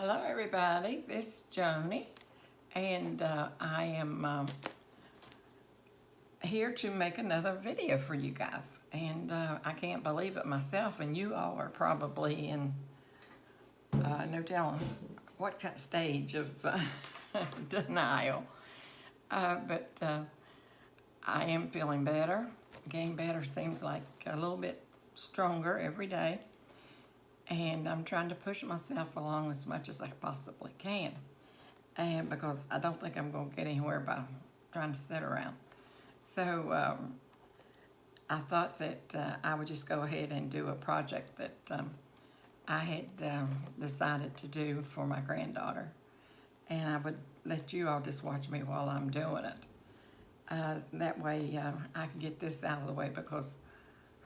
Hello everybody, this is Joni, and I am here to make another video for you guys. And I can't believe it myself, and you all are probably in no telling what kind of stage of denial. But I am feeling better, getting better, seems like a little bit stronger every day. And I'm trying to push myself along as much as I possibly can. And because I don't think I'm going to get anywhere by trying to sit around. So I thought that I would just go ahead and do a project that I had decided to do for my granddaughter. And I would let you all just watch me while I'm doing it. That way I can get this out of the way, because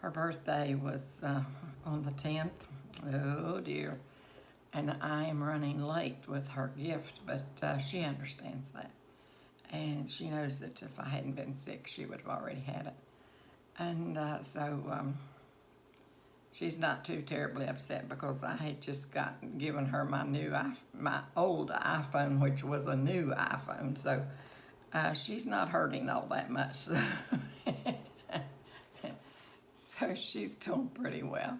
her birthday was on the 10th. Oh dear. And I am running late with her gift, but she understands that. And she knows that if I hadn't been sick, she would have already had it. And so she's not too terribly upset, because I had just given her my old iPhone, which was a new iPhone. So she's not hurting all that much. So she's doing pretty well.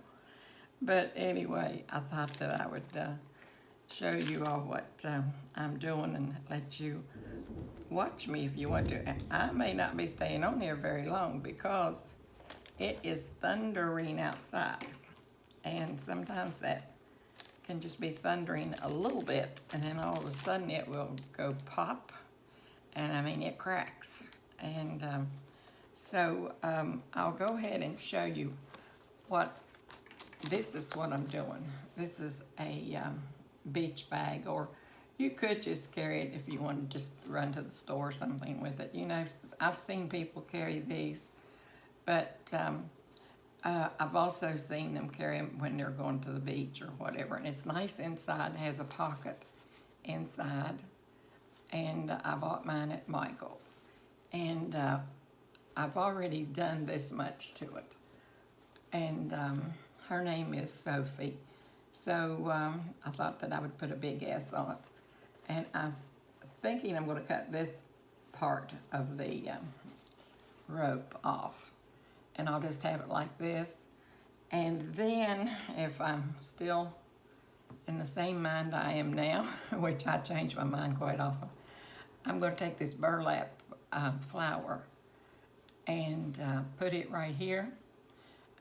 But anyway, I thought that I would show you all what I'm doing and let you watch me if you want to. And I may not be staying on here very long, because it is thundering outside. And sometimes that can just be thundering a little bit, and then all of a sudden it will go pop. And I mean, it cracks. And so I'll go ahead and show you this is what I'm doing. This is a beach bag, or you could just carry it if you want to just run to the store or something with it. You know, I've seen people carry these, but I've also seen them carry them when they're going to the beach or whatever. And it's nice inside, it has a pocket inside. And I bought mine at Michael's. And I've already done this much to it. And her name is Sophie. So I thought that I would put a big S on it. And I'm thinking I'm going to cut this part of the rope off. And I'll just have it like this. And then, if I'm still in the same mind I am now, which I change my mind quite often, I'm going to take this burlap flower and put it right here.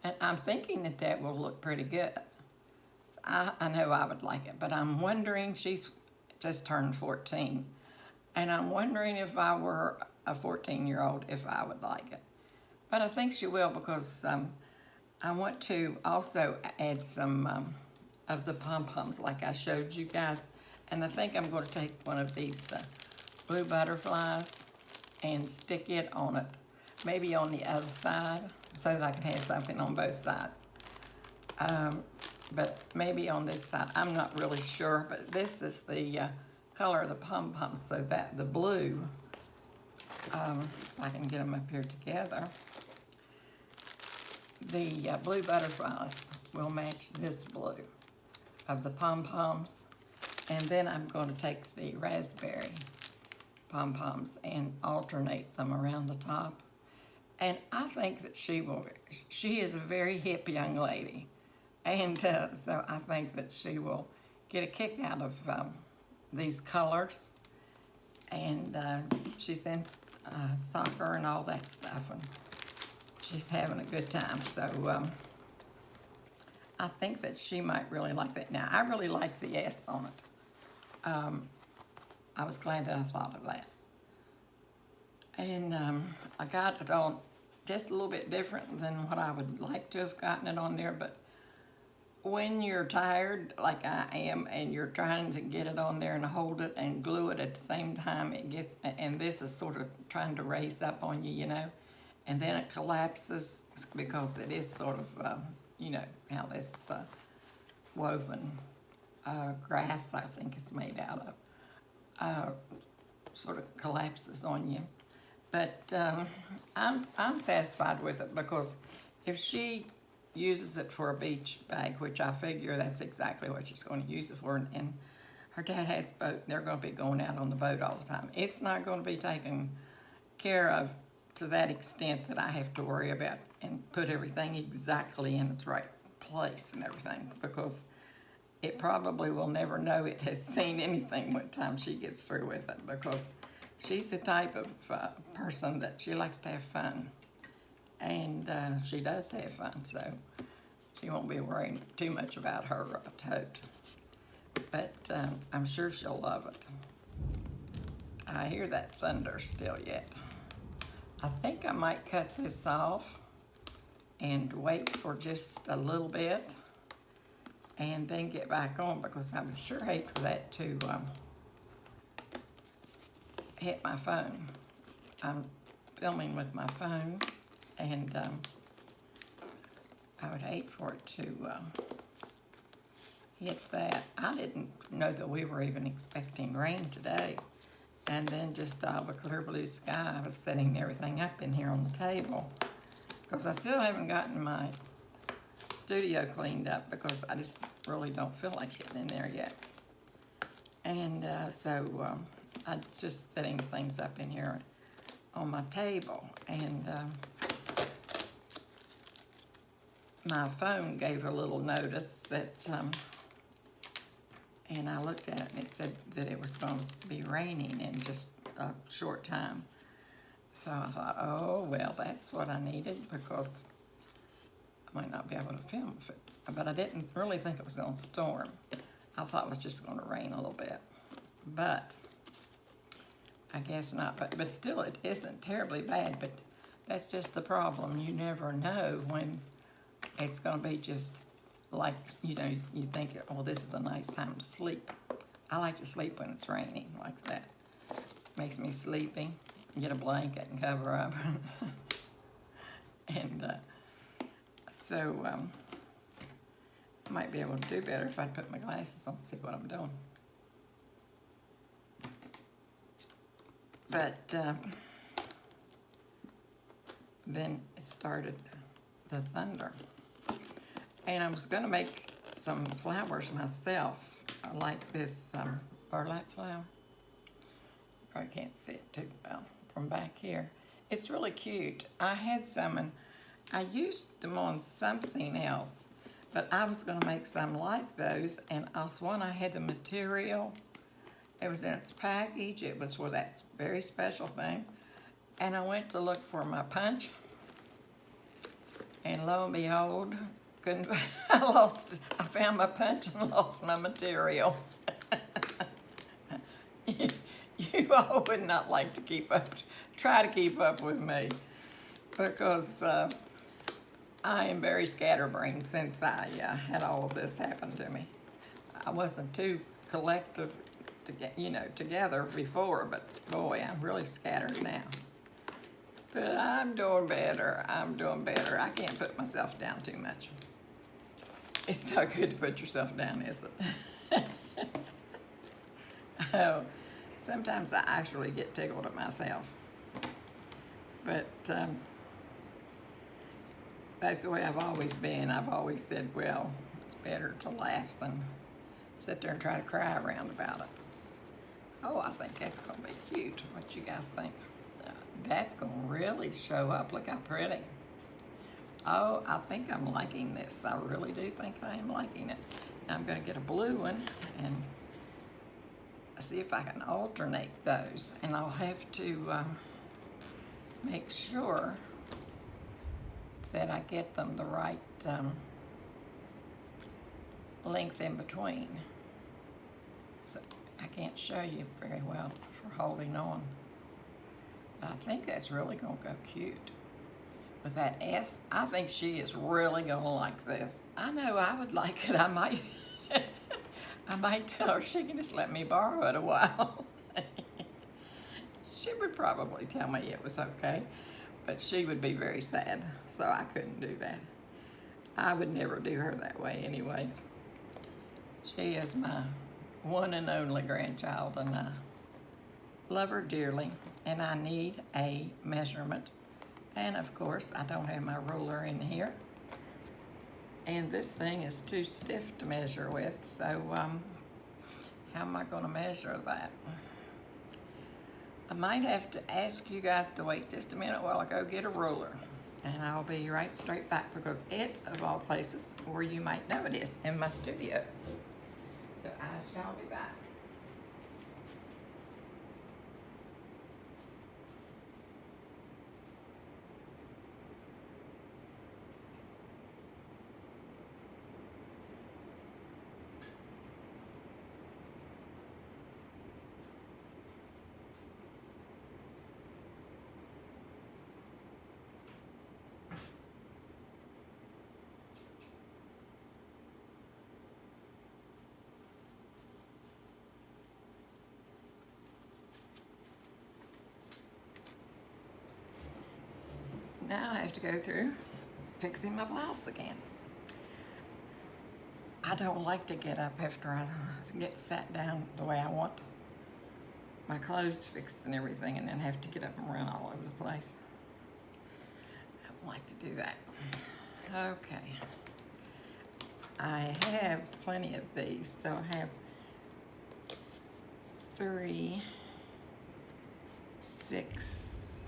And I'm thinking that that will look pretty good. So I know I would like it, but I'm wondering, she's just turned 14. And I'm wondering, if I were a 14-year-old, if I would like it. But I think she will, because I want to also add some of the pompoms like I showed you guys. And I think I'm going to take one of these blue butterflies and stick it on it, maybe on the other side, so that I can have something on both sides. But maybe on this side, I'm not really sure, but this is the color of the pom-poms, so that the blue, if I can get them up here together, the blue butterflies will match this blue of the pom-poms. And then I'm going to take the raspberry pom-poms and alternate them around the top. And I think that she is a very hip young lady. And so I think that she will get a kick out of these colors. And she's in soccer and all that stuff, and she's having a good time. So I think that she might really like that. Now, I really like the S on it. I was glad that I thought of that. And I got it on just a little bit different than what I would like to have gotten it on there, but when you're tired, like I am, and you're trying to get it on there and hold it and glue it at the same time, it gets, and this is sort of trying to raise up on you, you know, and then it collapses, because it is sort of, you know, how this woven grass, I think it's made out of, sort of collapses on you. But I'm satisfied with it, because if she uses it for a beach bag, which I figure that's exactly what she's going to use it for, and her dad has a boat. They're going to be going out on the boat all the time. It's not going to be taken care of to that extent that I have to worry about and put everything exactly in its right place and everything, because it probably will never know it has seen anything by the time she gets through with it, because she's the type of person that she likes to have fun. And she does have fun, so she won't be worrying too much about her tote. But I'm sure she'll love it. I hear that thunder still yet. I think I might cut this off and wait for just a little bit and then get back on, because I would sure hate for that to hit my phone. I'm filming with my phone, and I would hate for it to hit that. I didn't know that we were even expecting rain today. And then just out of a clear blue sky, I was setting everything up in here on the table, because I still haven't gotten my studio cleaned up, because I just really don't feel like getting in there yet. And so I'm just setting things up in here on my table, and my phone gave a little notice that, and I looked at it and it said that it was going to be raining in just a short time. So I thought, oh, well, that's what I needed, because I might not be able to film if it, but I didn't really think it was going to storm. I thought it was just going to rain a little bit, but I guess not. But still, it isn't terribly bad, but that's just the problem. You never know when it's going to be just like, you know, you think, oh, this is a nice time to sleep. I like to sleep when it's raining like that. Makes me sleepy. Get a blanket and cover up. And so I might be able to do better if I put my glasses on and see what I'm doing. But then it started the thunder. And I was going to make some flowers myself. I like this burlap flower. I can't see it too well from back here. It's really cute. I had some, and I used them on something else, but I was going to make some like those, and I was one, I had the material. It was in its package. It was for that very special thing. And I went to look for my punch, and lo and behold, I found my punch and lost my material. You all would not like to try to keep up with me, because I am very scatterbrained since I had all of this happen to me. I wasn't too collective to get, together before, but boy, I'm really scattered now. But I'm doing better. I can't put myself down too much. It's not good to put yourself down, is it? Oh, sometimes I actually get tickled at myself. But that's the way I've always been. I've always said, well, it's better to laugh than sit there and try to cry around about it. Oh, I think that's going to be cute. What you guys think? That's going to really show up. Look how pretty. Oh, I think I'm liking this. I really do think I am liking it. Now I'm going to get a blue one and see if I can alternate those. And I'll have to make sure that I get them the right length in between. So I can't show you very well for holding on. But I think that's really going to go cute. With that S, I think she is really going to like this. I know I would like it. I might tell her she can just let me borrow it a while. She would probably tell me it was okay, but she would be very sad, so I couldn't do that. I would never do her that way anyway. She is my one and only grandchild, and I love her dearly, and I need a measurement. And of course, I don't have my ruler in here. And this thing is too stiff to measure with, so How am I going to measure that? I might have to ask you guys to wait just a minute while I go get a ruler. And I'll be right straight back because it, of all places, where you might know it is, in my studio. So I shall be back. Now I have to go through fixing my blouse again. I don't like to get up after I get sat down the way I want my clothes fixed and everything and then have to get up and run all over the place. I don't like to do that. Okay. I have plenty of these, so I have 3, 6,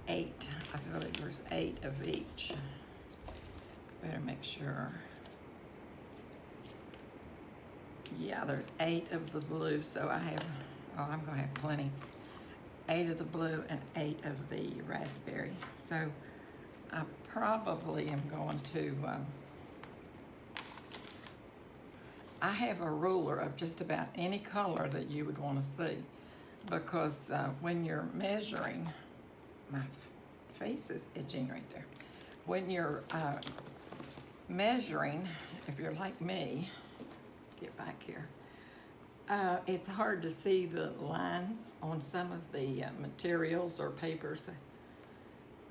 8. I feel like there's 8 of each. Better make sure. Yeah, there's 8 of the blue, so I have, oh, I'm gonna have plenty. 8 of the blue and 8 of the raspberry. So I probably am going to, I have a ruler of just about any color that you would want to see, because when you're measuring, my face is itching right there. When you're measuring, if you're like me, get back here, it's hard to see the lines on some of the materials or papers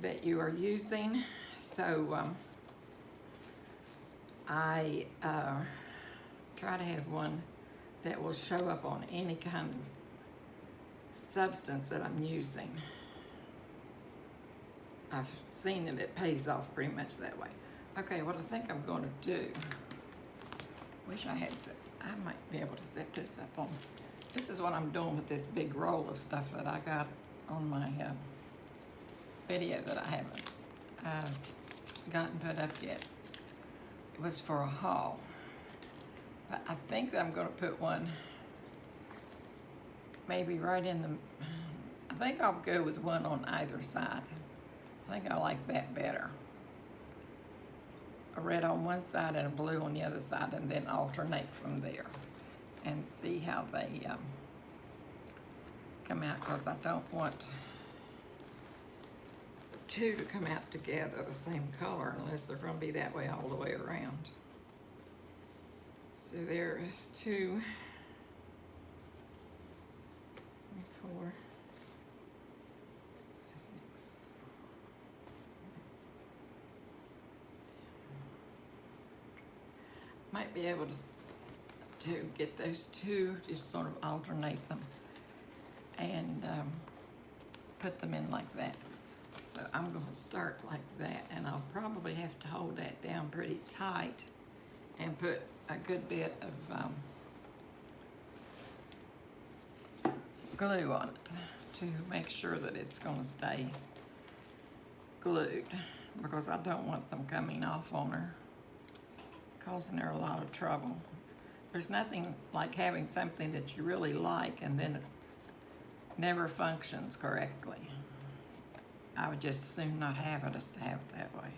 that you are using. So I try to have one that will show up on any kind of substance that I'm using. I've seen that it pays off pretty much that way. Okay, what I think I'm going to do, wish I had set, I might be able to set this up on, this is what I'm doing with this big roll of stuff that I got on my video that I haven't gotten put up yet. It was for a haul. But I think that I'm going to put one maybe right in the, I think I'll go with one on either side. I think I like that better. A red on one side and a blue on the other side, and then alternate from there and see how they come out, because I don't want two to come out together the same color unless they're going to be that way all the way around. So there is 2, 4, 6. Might be able to get those 2, just sort of alternate them and put them in like that. So I'm going to start like that, and I'll probably have to hold that down pretty tight and put a good bit of glue on it to make sure that it's going to stay glued, because I don't want them coming off on her, causing her a lot of trouble. There's nothing like having something that you really like and then it never functions correctly. I would just as soon not have it as to have it that way.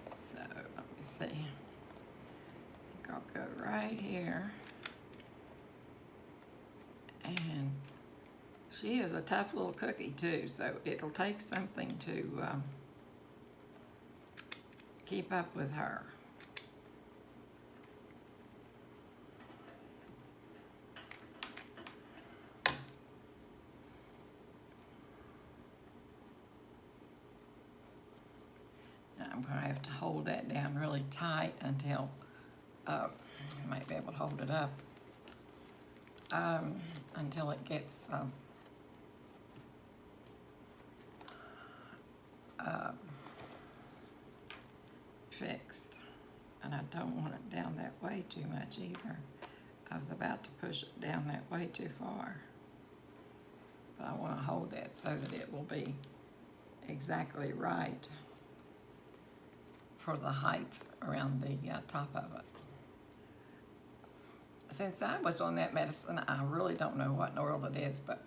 So let me see. I think I'll go right here. And she is a tough little cookie too, so it'll take something to keep up with her. Now I'm going to have to hold that down really tight until I might be able to hold it up until it gets fixed. And I don't want it down that way too much either. I was about to push it down that way too far. But I want to hold that so that it will be exactly right for the height around the top of it. Since I was on that medicine, I really don't know what in the world it is, but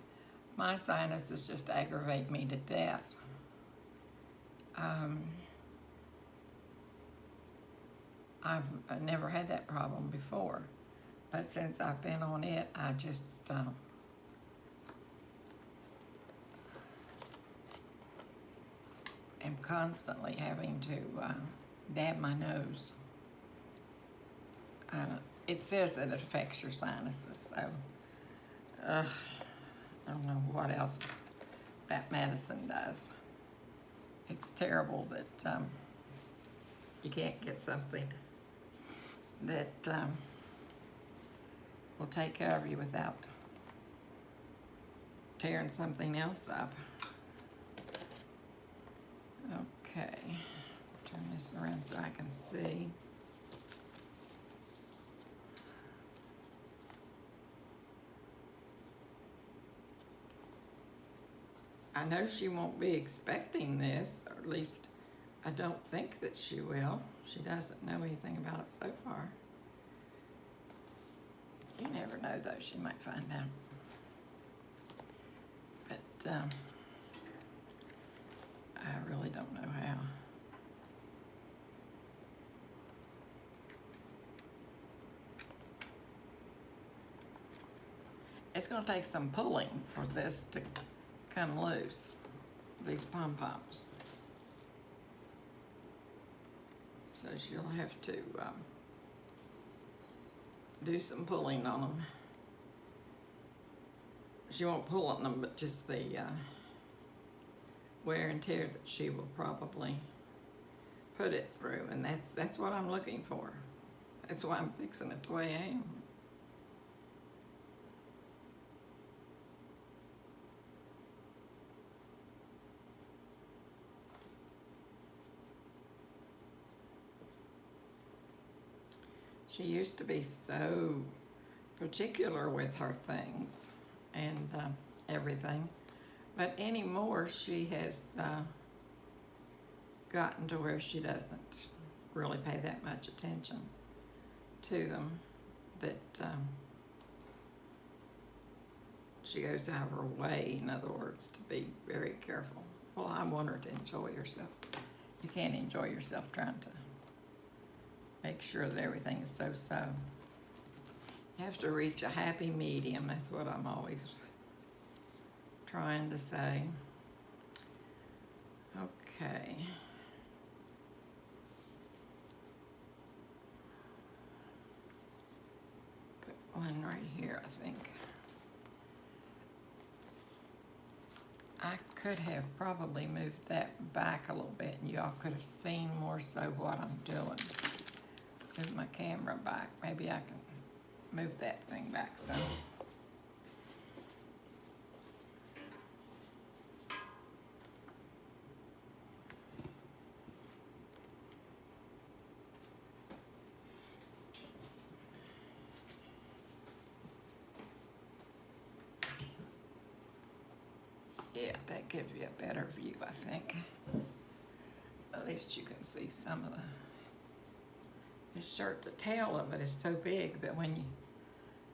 my sinuses just aggravate me to death. I've never had that problem before, but since I've been on it, I just am constantly having to dab my nose. It says that it affects your sinuses, so I don't know what else that medicine does. It's terrible that you can't get something that will take care of you without tearing something else up. Okay, turn this around so I can see. I know she won't be expecting this, or at least I don't think that she will. She doesn't know anything about it so far. You never know, though. She might find out. But I really don't know how. It's going to take some pulling for this to come loose, these pom-poms. So she'll have to do some pulling on them. She won't pull on them, but just the wear and tear that she will probably put it through, and that's what I'm looking for. That's why I'm fixing it the way I am. She used to be so particular with her things and everything, but anymore she has gotten to where she doesn't really pay that much attention to them, that she goes out of her way, in other words, to be very careful. Well, I want her to enjoy herself. You can't enjoy yourself trying to make sure that everything is so-so. You have to reach a happy medium. That's what I'm always trying to say. Okay. Put one right here, I think. I could have probably moved that back a little bit and y'all could have seen more so what I'm doing. Move my camera back. Maybe I can move that thing back some. Yeah, that gives you a better view, I think. At least you can see some of the... This shirt, the tail of it is so big that when you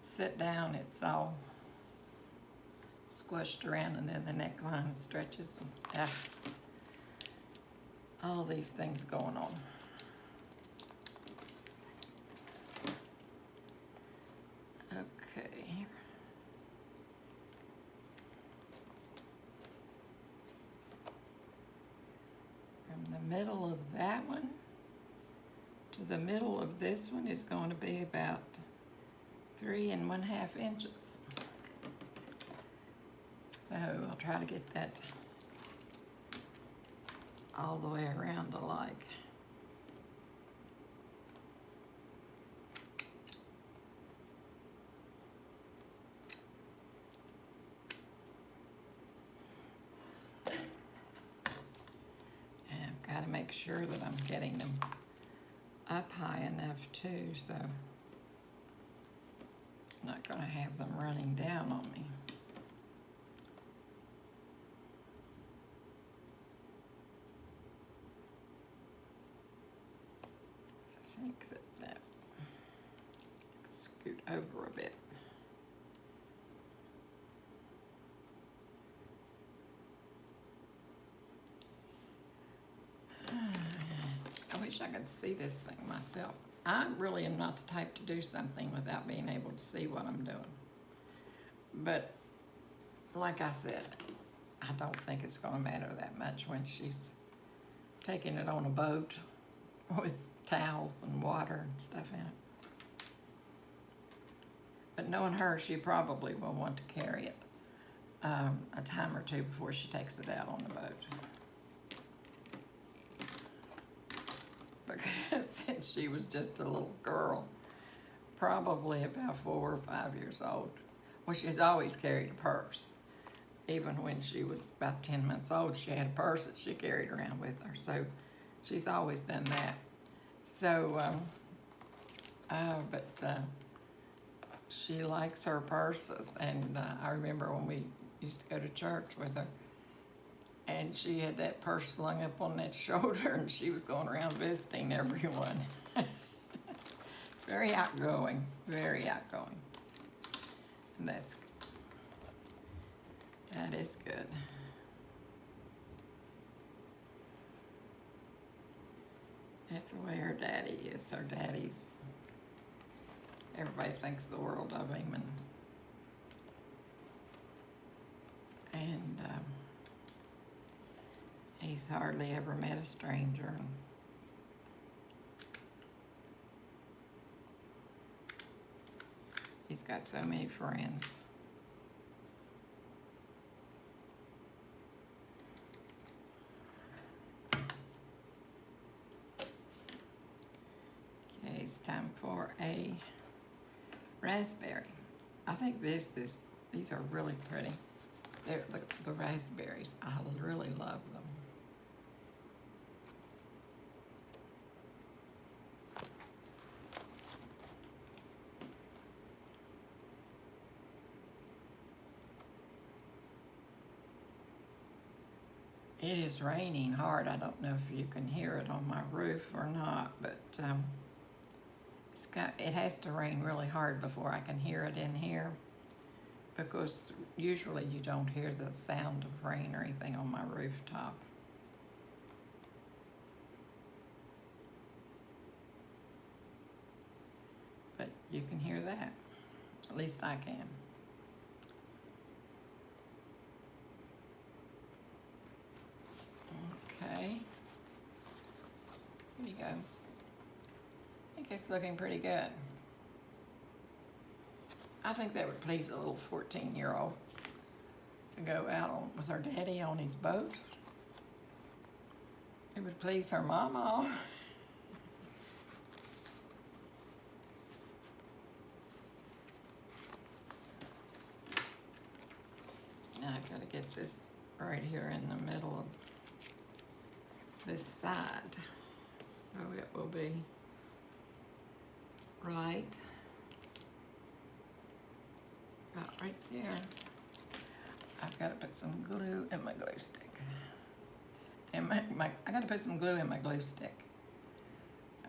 sit down, it's all squished around, and then the neckline stretches. And, all these things going on. Okay. From the middle of that one to the middle of this one is going to be about 3 1/2 inches. So I'll try to get that all the way around alike. And I've got to make sure that I'm getting them up high enough too, so I'm not going to have them running down on me. I think that scoot over a bit. I wish I could see this thing myself. I really am not the type to do something without being able to see what I'm doing. But like I said, I don't think it's going to matter that much when she's taking it on a boat with towels and water and stuff in it. But knowing her, she probably will want to carry it a time or two before she takes it out on the boat. Because since she was just a little girl, probably about 4 or 5 years old. Well, she's always carried a purse. Even when she was about 10 months old, she had a purse that she carried around with her. So she's always done that. So, she likes her purses. And I remember when we used to go to church with her, and she had that purse slung up on that shoulder, and she was going around visiting everyone. Very outgoing, very outgoing. And that is good. That's the way her daddy is. Her daddy's, everybody thinks the world of him, and he's hardly ever met a stranger. He's got so many friends. Okay, it's time for a raspberry. I think these are really pretty. They're the raspberries. I really love them. It is raining hard. I don't know if you can hear it on my roof or not, but it has to rain really hard before I can hear it in here, because usually you don't hear the sound of rain or anything on my rooftop. But you can hear that. At least I can. Okay. Here you go. I think it's looking pretty good. I think that would please a little 14-year-old to go out with her daddy on his boat. It would please her mama. Now I've got to get this right here in the middle of this side, so it will be right about right there. I've got to put some glue in my glue stick, and I got to put some glue in my glue stick.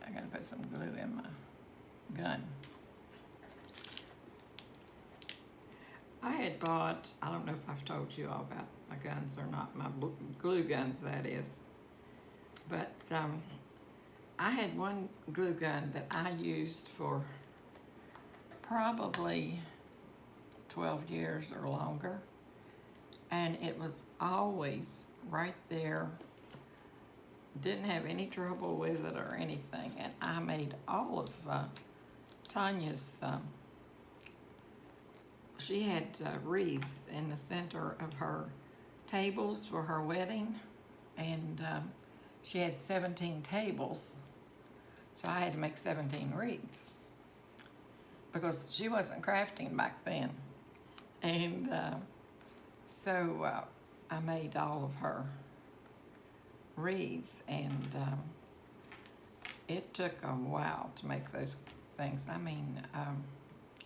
I got to put some glue in my gun. I had bought, I don't know if I've told you all about my guns or not, my glue guns, that is. But I had one glue gun that I used for probably 12 years or longer. And it was always right there. Didn't have any trouble with it or anything. And I made all of Tanya's, she had wreaths in the center of her tables for her wedding. And she had 17 tables, so I had to make 17 wreaths because she wasn't crafting back then. And so I made all of her wreaths, and it took a while to make those things. I mean,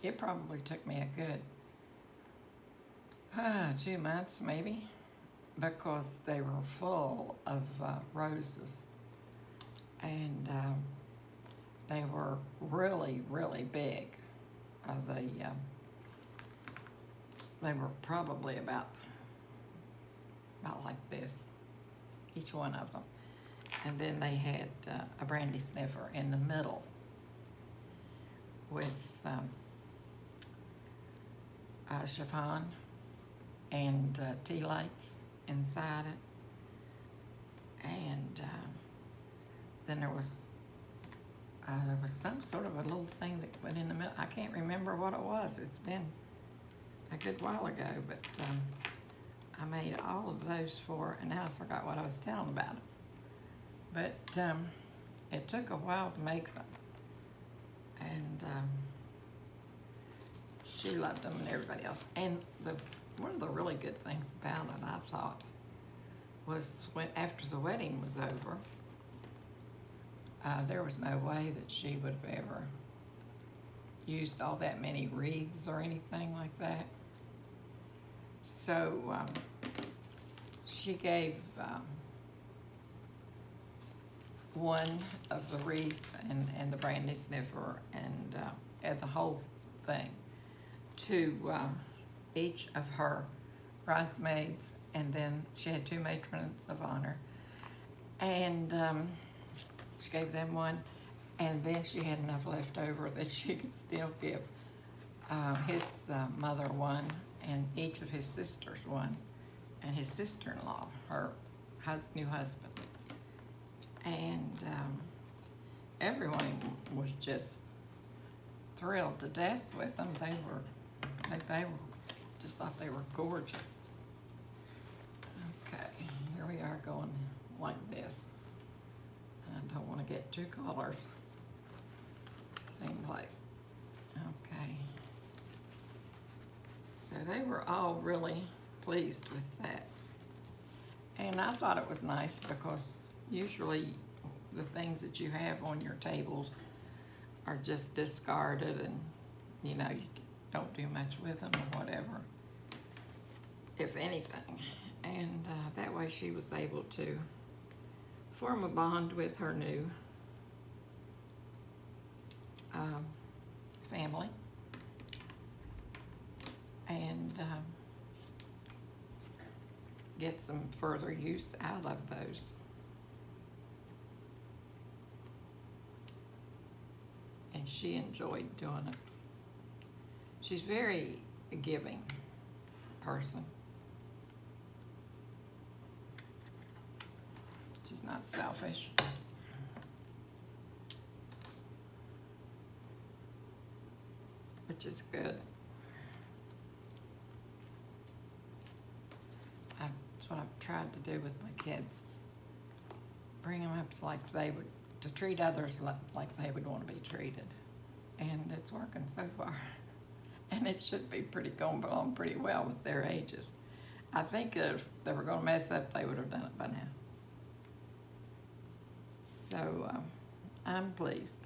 it probably took me a good 2 months maybe, because they were full of roses, and they were really, really big. They were probably about like this, each one of them. And then they had a brandy sniffer in the middle with chiffon and tea lights inside it. And then there was some sort of a little thing that went in the middle. I can't remember what it was. It's been a good while ago, but I made all of those for, and now I forgot what I was telling about it. But it took a while to make them, and she loved them and everybody else. And one of the really good things about it, I thought, was when after the wedding was over, there was no way that she would have ever used all that many wreaths or anything like that. So she gave one of the wreaths and the brandy sniffer and the whole thing to each of her bridesmaids, and then she had 2 matrons of honor, and she gave them one, and then she had enough left over that she could still give his mother one, and each of his sisters one, and his sister-in-law, her new husband. And everyone was just thrilled to death with them. They just thought they were gorgeous. Okay, here we are going like this. I don't want to get 2 colors same place. Okay. So they were all really pleased with that. And I thought it was nice because usually the things that you have on your tables are just discarded, and you don't do much with them or whatever, if anything. And that way she was able to form a bond with her new family, and get some further use out of those. And she enjoyed doing it. She's a very giving person. She's not selfish. Which is good. That's what I've tried to do with my kids. Bring them up to treat others like they would want to be treated. And it's working so far. And it should be going along pretty well with their ages. I think if they were going to mess up, they would have done it by now. So I'm pleased.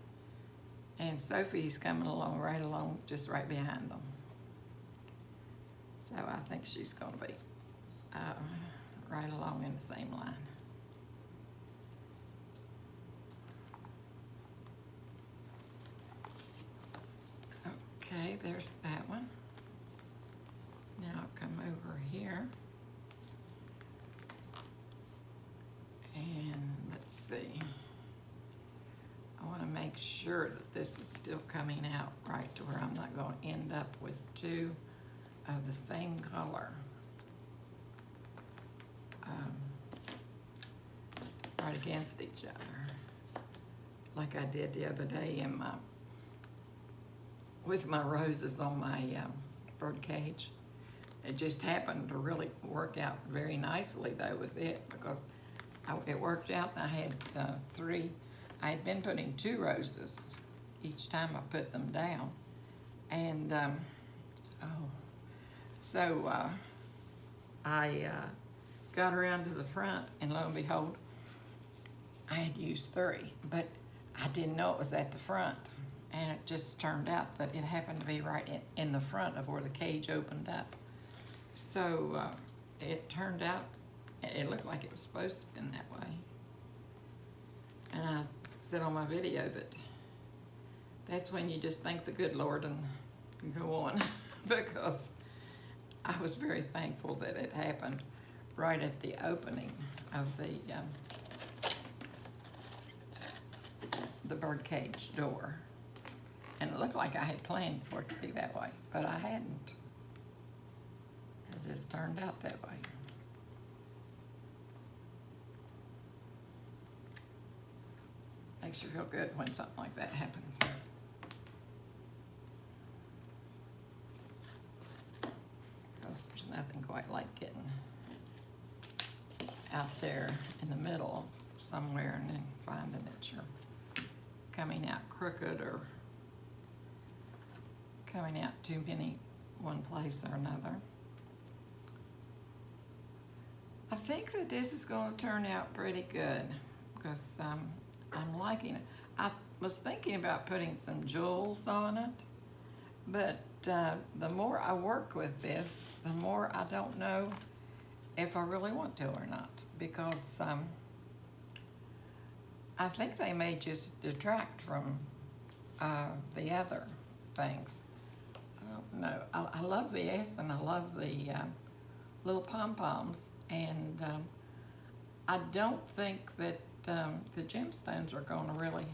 And Sophie's coming along just right behind them. So I think she's going to be right along in the same line. Okay, there's that one. Now I'll come over here. And let's see. I want to make sure that this is still coming out right to where I'm not going to end up with 2 of the same color right against each other, like I did the other day with my roses on my bird cage. It just happened to really work out very nicely though with it, because it worked out. I had 3. I had been putting 2 roses each time I put them down, and so I got around to the front, and lo and behold, I had used 3, but I didn't know it was at the front, and it just turned out that it happened to be right in the front of where the cage opened up. So it turned out, it looked like it was supposed to have been that way. And I said on my video that that's when you just thank the good Lord and go on, because I was very thankful that it happened right at the opening of the birdcage door. And it looked like I had planned for it to be that way, but I hadn't. It just turned out that way. Makes you feel good when something like that happens. Because there's nothing quite like getting out there in the middle somewhere and then finding that you're coming out crooked or coming out too many one place or another. I think that this is going to turn out pretty good because I'm liking it. I was thinking about putting some jewels on it, but the more I work with this, the more I don't know if I really want to or not, because I think they may just detract from the other things. I don't know. I love the S and I love the little pom-poms, and I don't think that the gemstones are going to really,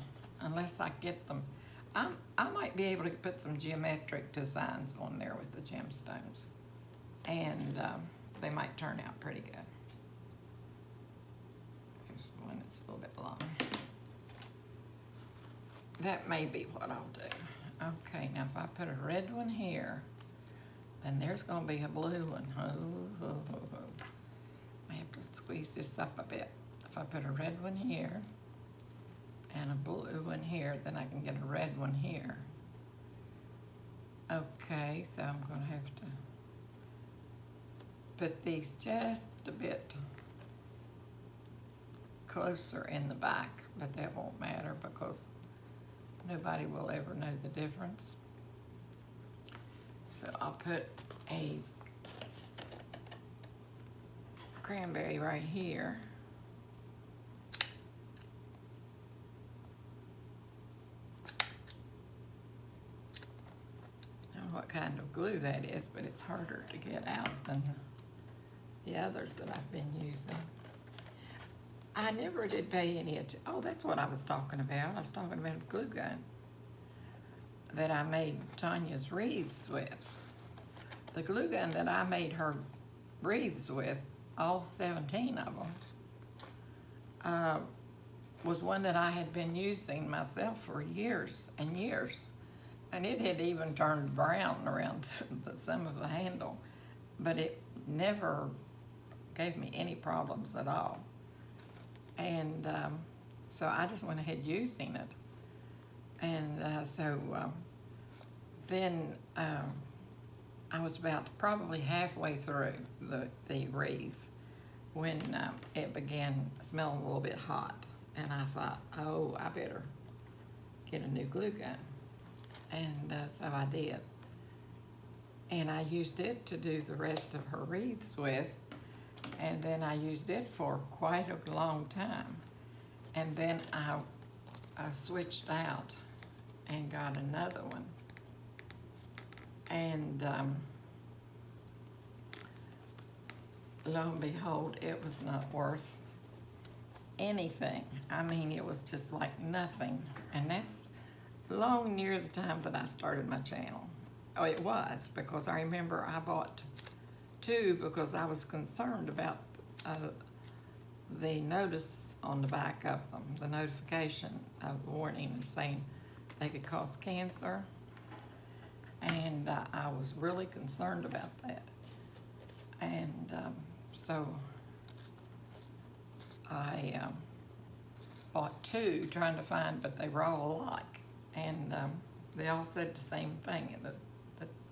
unless I get them. I might be able to put some geometric designs on there with the gemstones, and they might turn out pretty good. Here's one that's a little bit long. That may be what I'll do. Okay, now if I put a red one here, then there's going to be a blue one. I have to squeeze this up a bit. If I put a red one here and a blue one here, then I can get a red one here. Okay, so I'm going to have to put these just a bit closer in the back, but that won't matter because nobody will ever know the difference. So I'll put a cranberry right here. I don't know what kind of glue that is, but it's harder to get out than the others that I've been using. I never did pay any attention. Oh, that's what I was talking about. I was talking about a glue gun that I made Tanya's wreaths with. The glue gun that I made her wreaths with, all 17 of them, was one that I had been using myself for years and years. And it had even turned brown around some of the handle, but it never gave me any problems at all. And so I just went ahead using it. And then I was about probably halfway through the wreath when it began smelling a little bit hot. And I thought, oh, I better get a new glue gun. And so I did. And I used it to do the rest of her wreaths with. And then I used it for quite a long time. And then I switched out and got another one. And lo and behold, it was not worth anything. I mean, it was just like nothing. And that's long near the time that I started my channel. Oh, it was, because I remember I bought two because I was concerned about the notice on the back of them, the notification of warning saying they could cause cancer. And I was really concerned about that. And so I bought two, trying to find, but they were all alike. And they all said the same thing, that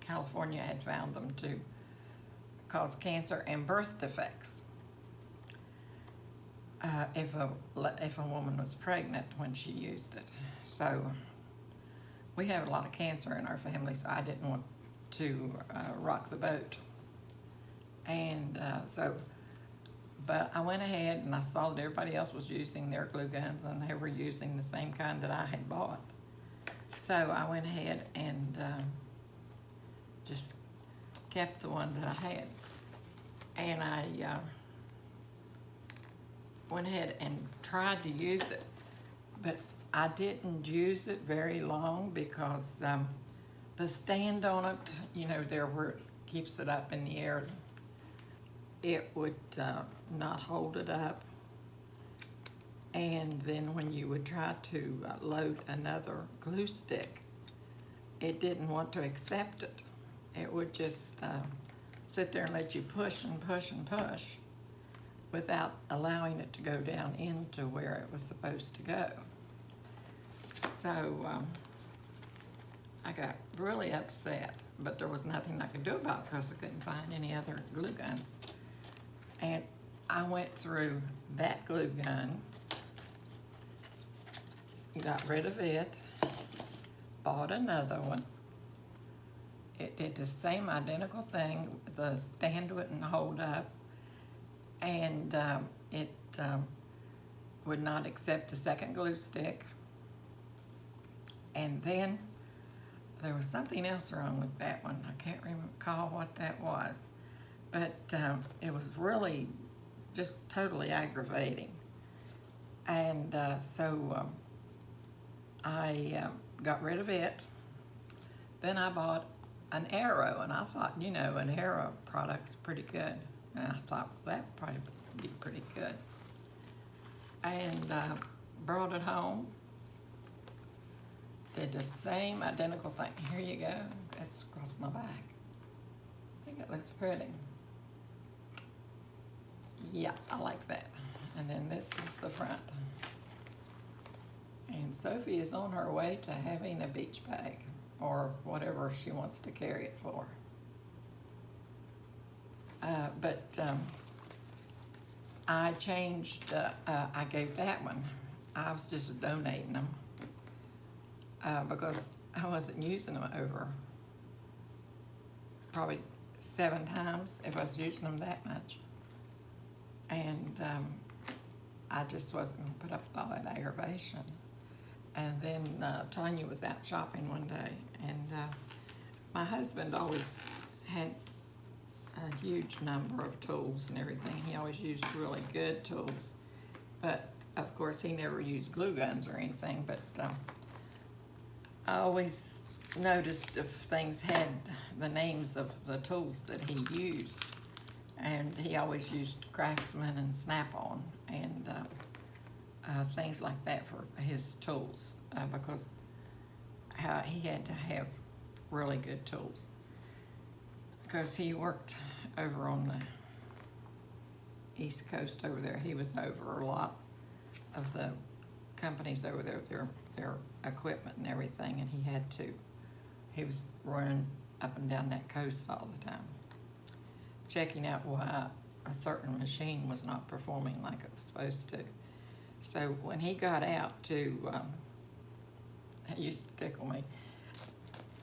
California had found them to cause cancer and birth defects if a woman was pregnant when she used it. So we have a lot of cancer in our family, so I didn't want to rock the boat. And but I went ahead and I saw that everybody else was using their glue guns and they were using the same kind that I had bought. So I went ahead and just kept the one that I had. And I went ahead and tried to use it, but I didn't use it very long because the stand on it, you know, there where it keeps it up in the air, it would not hold it up. And then when you would try to load another glue stick, it didn't want to accept it. It would just sit there and let you push and push and push without allowing it to go down into where it was supposed to go. So I got really upset, but there was nothing I could do about it because I couldn't find any other glue guns. And I went through that glue gun, got rid of it, bought another one. It did the same identical thing. The stand wouldn't hold up, and it would not accept the second glue stick. And then there was something else wrong with that one. I can't recall what that was, but it was really just totally aggravating. And so I got rid of it. Then I bought an arrow, and I thought, you know, an arrow product's pretty good. And I thought, well, that'd probably be pretty good. And brought it home. Did the same identical thing. Here you go. That's across my back. I think it looks pretty. Yeah, I like that. And then this is the front. And Sophie is on her way to having a beach bag, or whatever she wants to carry it for. But I changed, I gave that one. I was just donating them because I wasn't using them over probably 7 times if I was using them that much. And I just wasn't going to put up with all that aggravation. And then Tanya was out shopping one day, and my husband always had a huge number of tools and everything. He always used really good tools, but of course he never used glue guns or anything. But I always noticed if things had the names of the tools that he used, and he always used Craftsman and Snap-on and things like that for his tools because he had to have really good tools because he worked over on the East Coast over there. He was over a lot of the companies over there with their equipment and everything, and he was running up and down that coast all the time, checking out why a certain machine was not performing like it was supposed to. So when he got out to, it used to tickle me,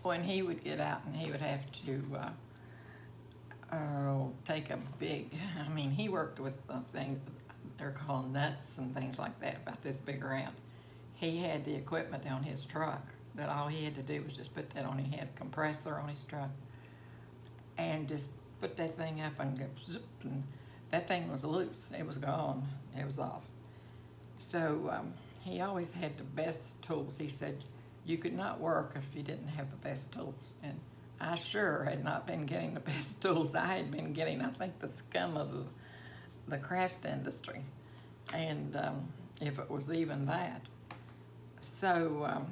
when he would get out and he would have to take a big, I mean, he worked with the thing, they're called nuts and things like that, about this big around. He had the equipment on his truck that all he had to do was just put that on. He had a compressor on his truck and just put that thing up and go zip, and that thing was loose. It was gone. It was off. So he always had the best tools. He said you could not work if you didn't have the best tools. And I sure had not been getting the best tools. I had been getting, I think, the scum of the craft industry. And if it was even that. So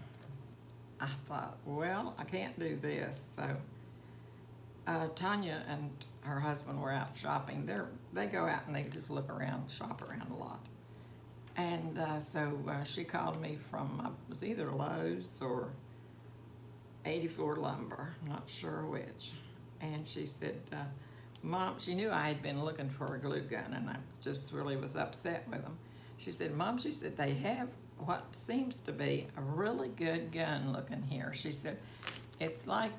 I thought, well, I can't do this. So Tanya and her husband were out shopping. They go out and they just look around, shop around a lot. And so she called me from, it was either Lowe's or 84 Lumber, I'm not sure which. And she said, Mom, she knew I had been looking for a glue gun, and I just really was upset with them. She said, Mom, she said, they have what seems to be a really good gun looking here. She said, it's like,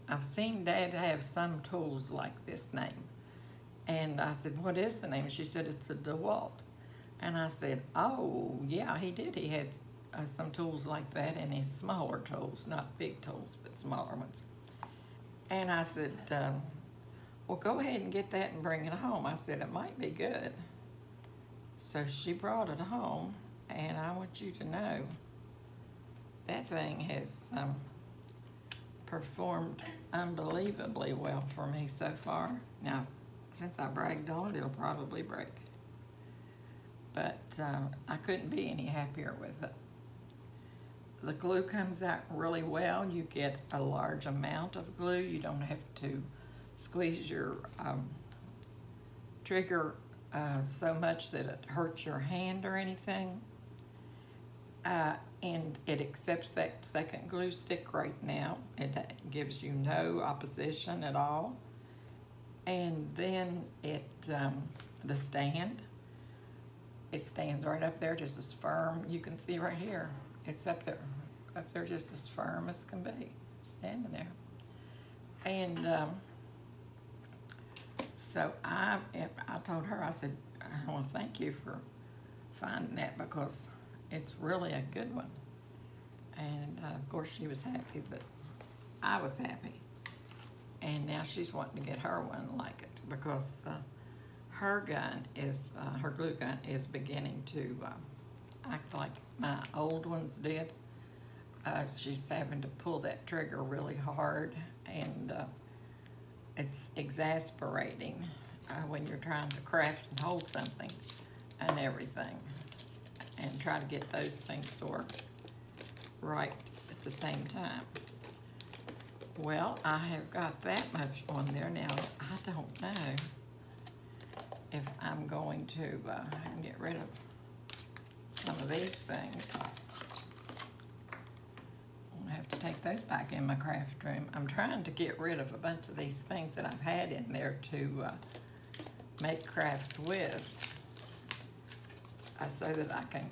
I've seen Dad have some tools like this name. And I said, what is the name? She said, it's a DeWalt. And I said, oh, yeah, he did. He had some tools like that in his smaller tools, not big tools, but smaller ones. And I said, well, go ahead and get that and bring it home. I said, it might be good. So she brought it home, and I want you to know that thing has performed unbelievably well for me so far. Now, since I bragged on it, it'll probably break. But I couldn't be any happier with it. The glue comes out really well. You get a large amount of glue. You don't have to squeeze your trigger so much that it hurts your hand or anything. And it accepts that second glue stick right now. It gives you no opposition at all. And then the stand, it stands right up there just as firm. You can see right here, it's up there just as firm as can be, standing there. And so I told her, I said, I want to thank you for finding that because it's really a good one. And of course she was happy, but I was happy. And now she's wanting to get her one like it because her glue gun is beginning to act like my old ones did. She's having to pull that trigger really hard, and it's exasperating when you're trying to craft and hold something and everything and try to get those things to work right at the same time. Well, I have got that much on there now. I don't know if I'm going to get rid of some of these things. I'm gonna have to take those back in my craft room. I'm trying to get rid of a bunch of these things that I've had in there to make crafts with, so that I can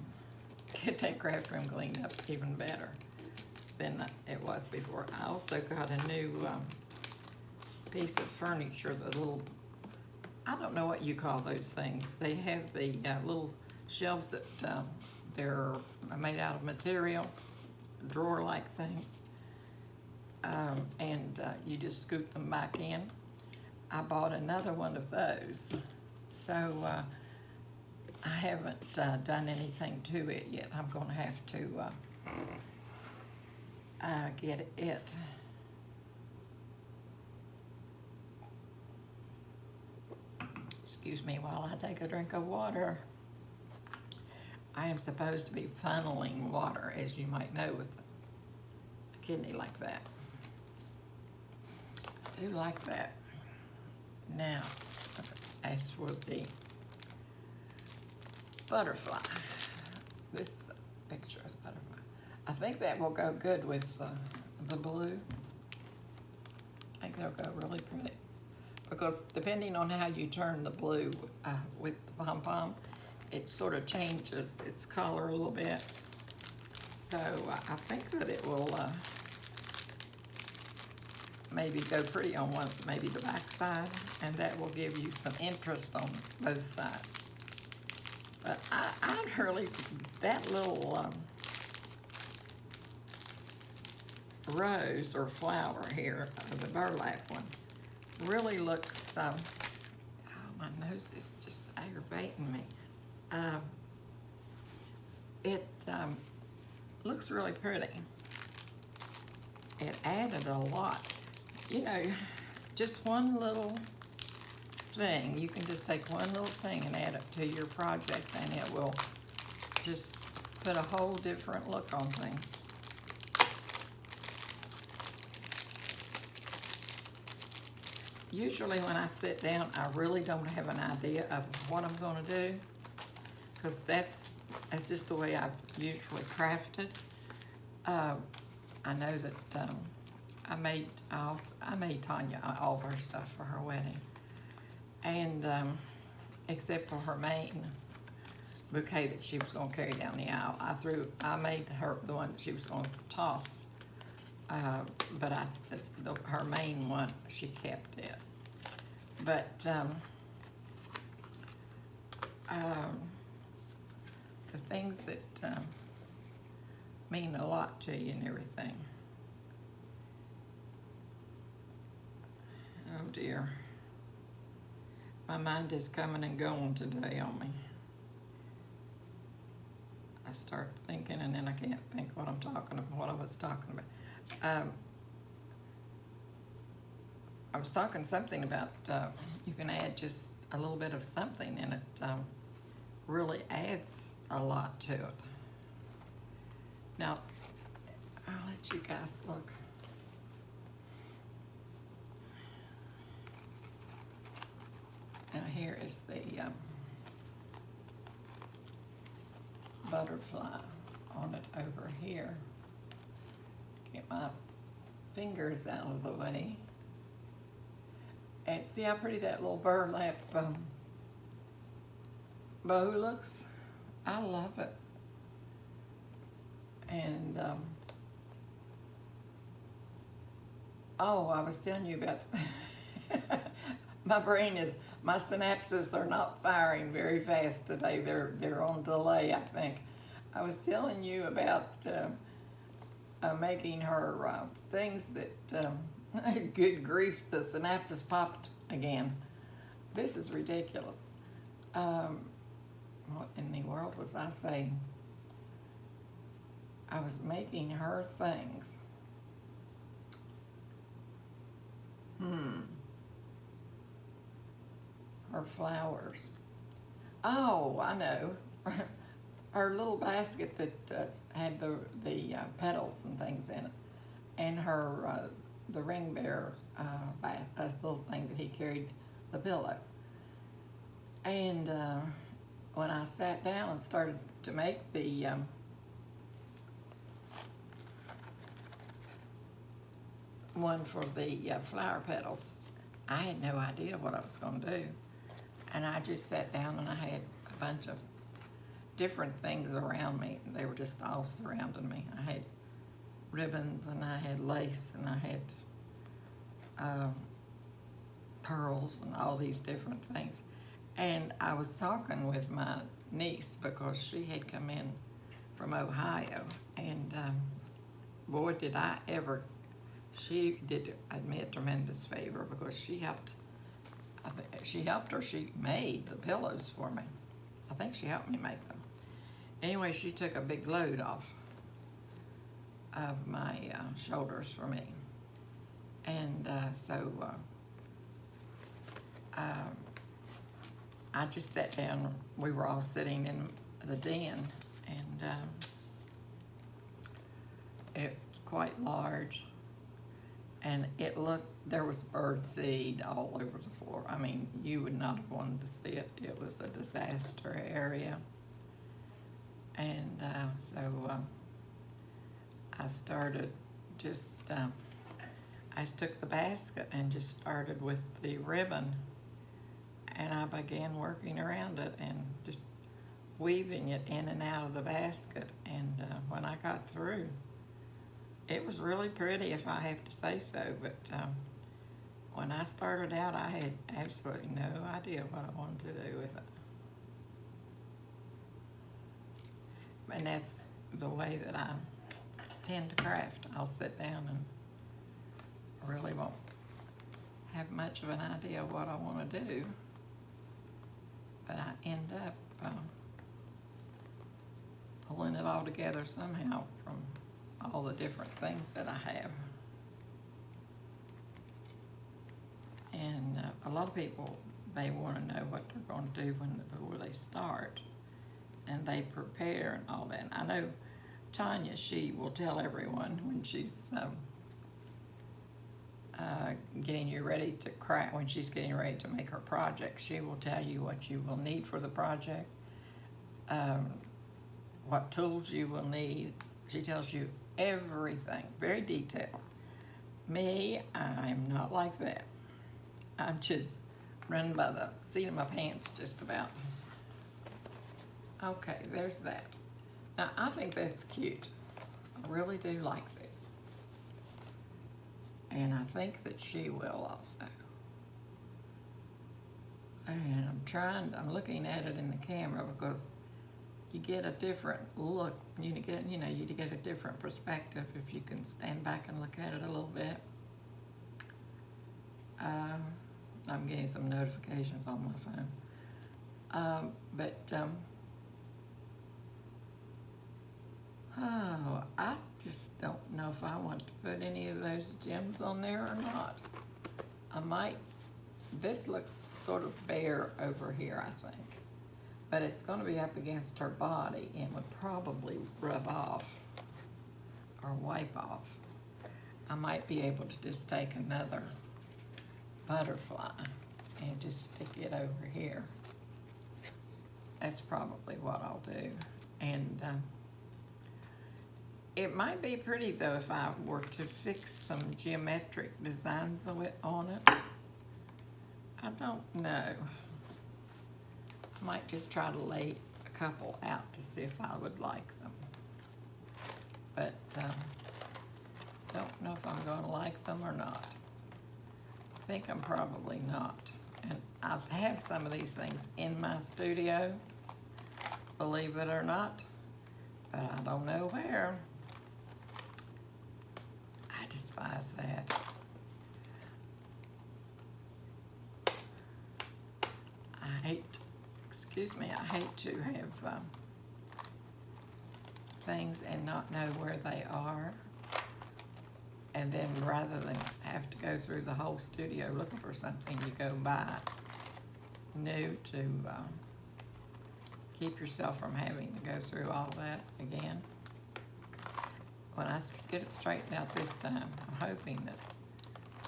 get that craft room cleaned up even better than it was before. I also got a new piece of furniture, the little, I don't know what you call those things. They have the little shelves that they're made out of material, drawer-like things, and you just scoop them back in. I bought another one of those, so I haven't done anything to it yet. I'm going to have to get it. Excuse me while I take a drink of water. I am supposed to be funneling water, as you might know, with a kidney like that. I do like that. Now, as for the butterfly, this is a picture of the butterfly. I think that will go good with the blue. I think that'll go really pretty. Because depending on how you turn the blue with the pom-pom, it sort of changes its color a little bit. So I think that it will maybe go pretty on one, maybe the back side, and that will give you some interest on both sides. But I'd really, that little rose or flower here, the burlap one, really looks, oh, my nose is just aggravating me. It looks really pretty. It added a lot. You know, just one little thing. You can just take one little thing and add it to your project, and it will just put a whole different look on things. Usually when I sit down, I really don't have an idea of what I'm going to do, because that's just the way I've usually crafted. I know that I made Tanya all of her stuff for her wedding, and except for her main bouquet that she was gonna carry down the aisle. I made her the one that she was gonna toss. But her main one, she kept it. But the things that mean a lot to you and everything. Oh dear. My mind is coming and going today on me. I start thinking and then I can't think what I was talking about. I was talking something about you can add just a little bit of something and it really adds a lot to it. Now, I'll let you guys look. Now here is the butterfly on it over here. Get my fingers out of the way. And see how pretty that little burlap bow looks? I love it. And, oh, I was telling you about, my synapses are not firing very fast today. They're on delay, I think. I was telling you about making her things that, good grief, the synapses popped again. This is ridiculous. What in the world was I saying? I was making her things. Her flowers. Oh, I know. Her little basket that had the petals and things in it, and her the ring bearer a little thing that he carried, the pillow. And when I sat down and started to make the one for the flower petals, I had no idea what I was going to do. And I just sat down and I had a bunch of different things around me. They were just all surrounding me. I had ribbons and I had lace and I had pearls and all these different things. And I was talking with my niece because she had come in from Ohio, and boy, did I ever, she did me a tremendous favor because she helped or she made the pillows for me. I think she helped me make them. Anyway, she took a big load off of my shoulders for me. And I just sat down. We were all sitting in the den, and it's quite large. And it looked, there was bird seed all over the floor. I mean, you would not have wanted to see it. It was a disaster area. And I started just, I took the basket and just started with the ribbon, and I began working around it and just weaving it in and out of the basket. And when I got through, it was really pretty, if I have to say so, but when I started out, I had absolutely no idea what I wanted to do with it. And that's the way that I tend to craft. I'll sit down and really won't have much of an idea of what I want to do, but I end up pulling it all together somehow from all the different things that I have. And a lot of people, they want to know what they're going to do before they start, and they prepare and all that. And I know Tanya, she will tell everyone when she's getting you ready to craft, when she's getting ready to make her project, she will tell you what you will need for the project, what tools you will need. She tells you everything, very detailed. Me, I'm not like that. I'm just running by the seat of my pants just about. Okay, there's that. Now, I think that's cute. I really do like this. And I think that she will also. And I'm looking at it in the camera because you get a different look. You get a different perspective if you can stand back and look at it a little bit. I'm getting some notifications on my phone. Oh, I just don't know if I want to put any of those gems on there or not. I might. This looks sort of bare over here, I think. But it's going to be up against her body and would probably rub off or wipe off. I might be able to just take another butterfly and just stick it over here. That's probably what I'll do. And it might be pretty though if I were to fix some geometric designs on it. I don't know. I might just try to lay a couple out to see if I would like them. But don't know if I'm going to like them or not. I think I'm probably not. And I have some of these things in my studio, believe it or not, but I don't know where. I despise that. I hate to have things and not know where they are. And then rather than have to go through the whole studio looking for something, you go buy new to keep yourself from having to go through all that again. When I get it straightened out this time, I'm hoping that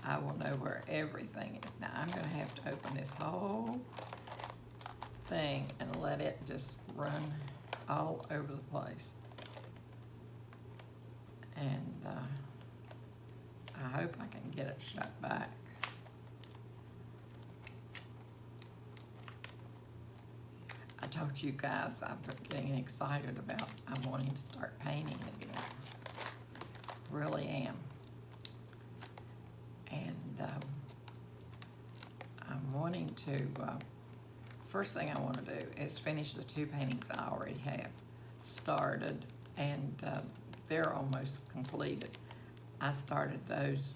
I will know where everything is. Now I'm going to have to open this whole thing and let it just run all over the place. And I hope I can get it shut back. I told you guys I've been getting excited about I'm wanting to start painting again. Really am. And I'm wanting to, first thing I want to do is finish the two paintings I already have started, and they're almost completed. I started those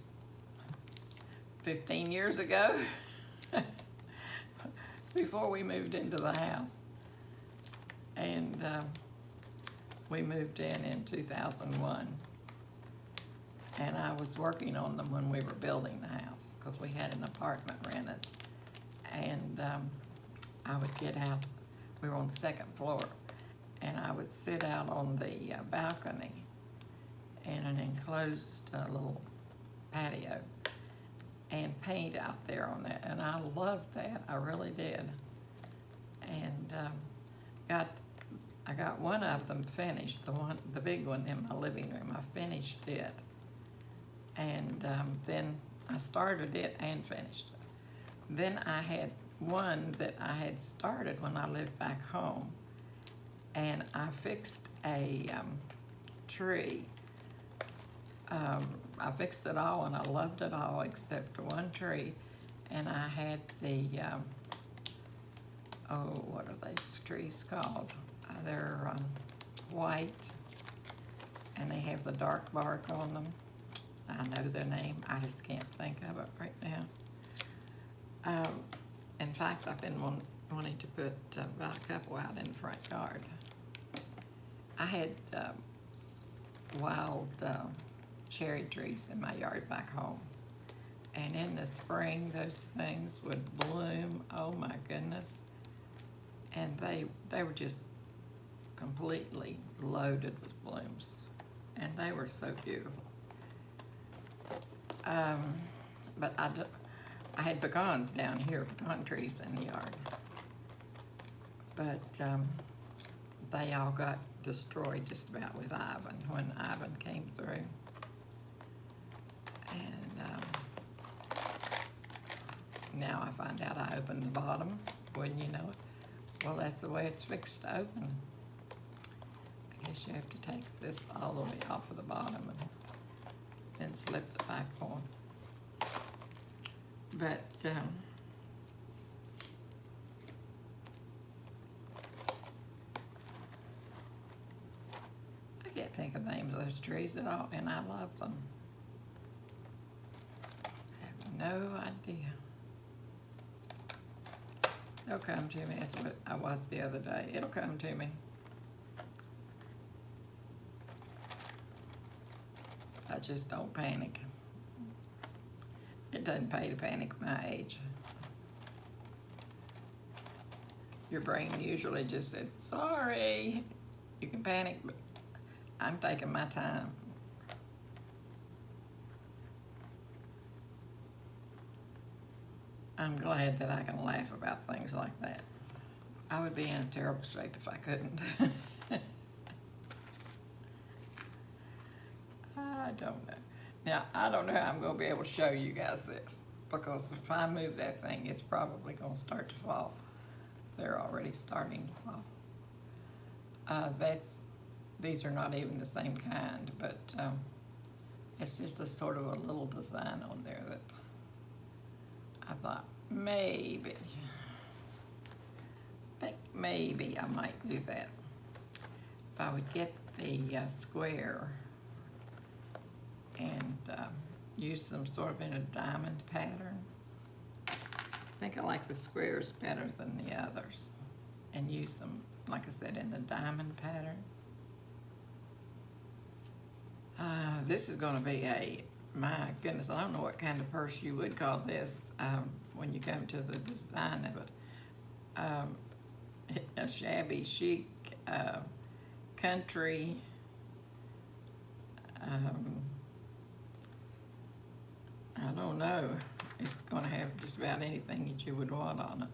15 years ago before we moved into the house. And we moved in 2001. And I was working on them when we were building the house because we had an apartment rented. And I would get out, we were on the second floor, and I would sit out on the balcony in an enclosed little patio and paint out there on that. And I loved that, I really did. And I got one of them finished, the big one in my living room. I finished it. And then I started it and finished it. Then I had one that I had started when I lived back home, and I fixed a tree. I fixed it all, and I loved it all except for one tree. And I had the, what are these trees called? They're white, and they have the dark bark on them. I know their name, I just can't think of it right now. In fact, I've been wanting to put about a couple out in the front yard. I had wild cherry trees in my yard back home. And in the spring, those things would bloom, oh my goodness. And they were just completely loaded with blooms. And they were so beautiful. But I had pecans down here, pecan trees in the yard. But they all got destroyed just about with Ivan, when Ivan came through. And now I find out I opened the bottom, wouldn't you know it? Well, that's the way it's fixed to open. I guess you have to take this all the way off of the bottom and then slip it back on. But I can't think of the names of those trees at all, and I love them. I have no idea. It'll come to me. That's what I was the other day. It'll come to me. I just don't panic. It doesn't pay to panic my age. Your brain usually just says, sorry, you can panic, but I'm taking my time. I'm glad that I can laugh about things like that. I would be in a terrible shape if I couldn't. I don't know. Now, I don't know how I'm going to be able to show you guys this, because if I move that thing, it's probably going to start to fall. They're already starting to fall. These are not even the same kind, but it's just a sort of a little design on there that I thought maybe I might do that. If I would get the square and use them sort of in a diamond pattern. I think I like the squares better than the others, and use them, like I said, in the diamond pattern. This is going to be my goodness, I don't know what kind of purse you would call this when you come to the design of it. A shabby chic country I don't know. It's going to have just about anything that you would want on it.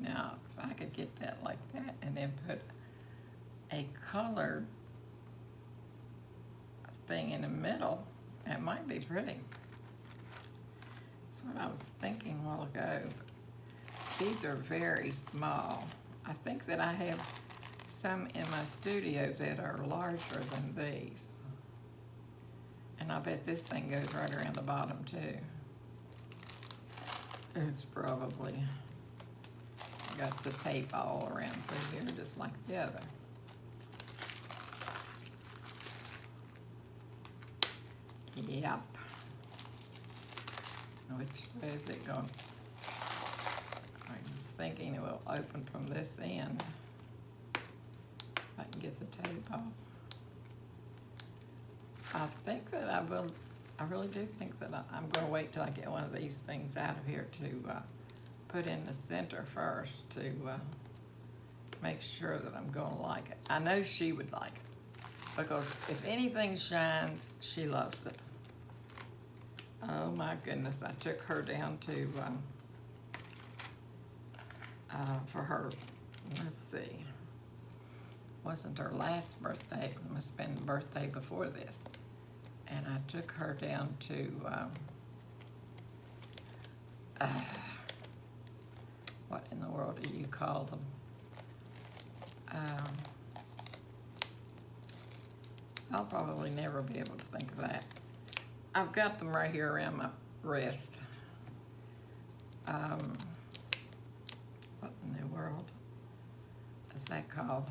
Now, if I could get that like that and then put a colored thing in the middle, that might be pretty. That's what I was thinking a while ago. These are very small. I think that I have some in my studio that are larger than these. And I bet this thing goes right around the bottom too. It's probably got the tape all around through here, just like the other. Yep. Which way is it going? I was thinking it will open from this end. If I can get the tape off. I think that I really do think that I'm going to wait till I get one of these things out of here to put in the center first to make sure that I'm going to like it. I know she would like it, because if anything shines, she loves it. Oh my goodness, I took her down to, for her, let's see, wasn't her last birthday, it must have been the birthday before this. And I took her down to, what in the world do you call them? I'll probably never be able to think of that. I've got them right here around my wrist. What in the world is that called?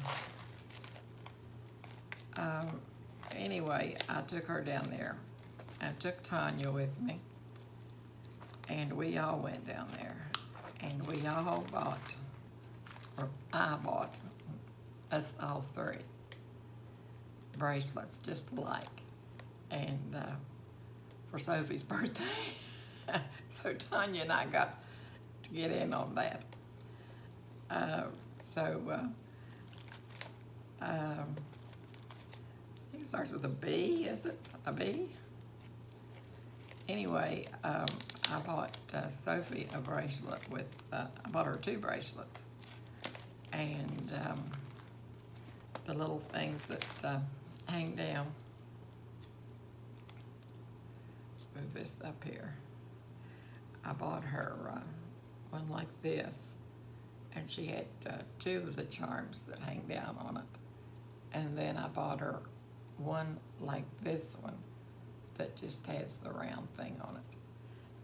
Anyway, I took her down there. I took Tanya with me, and we all went down there, and we all bought, or I bought, us all three, bracelets just alike, and for Sophie's birthday. So Tanya and I got to get in on that. I think it starts with a B, is it? A B? Anyway, I bought Sophie a bracelet with, I bought her 2 bracelets. And the little things that hang down. Move this up here. I bought her one like this, and she had two of the charms that hang down on it. And then I bought her one like this one that just has the round thing on it.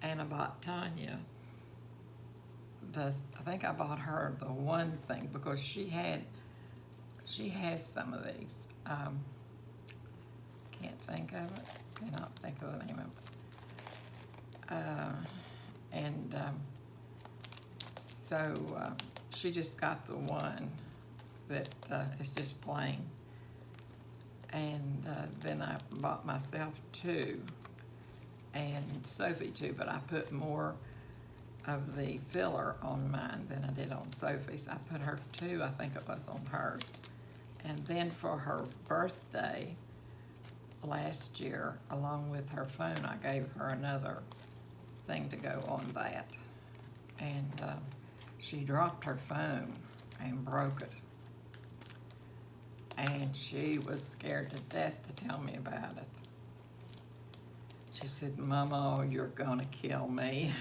And I bought Tanya I think I bought her the one thing because she has some of these. Can't think of it. Cannot think of the name of it. So she just got the one that is just plain. And then I bought myself two, and Sophie two, but I put more of the filler on mine than I did on Sophie's. I put her two, I think it was, on hers. And then for her birthday last year, along with her phone, I gave her another thing to go on that. And she dropped her phone and broke it. And she was scared to death to tell me about it. She said, "Mama, you're gonna kill me."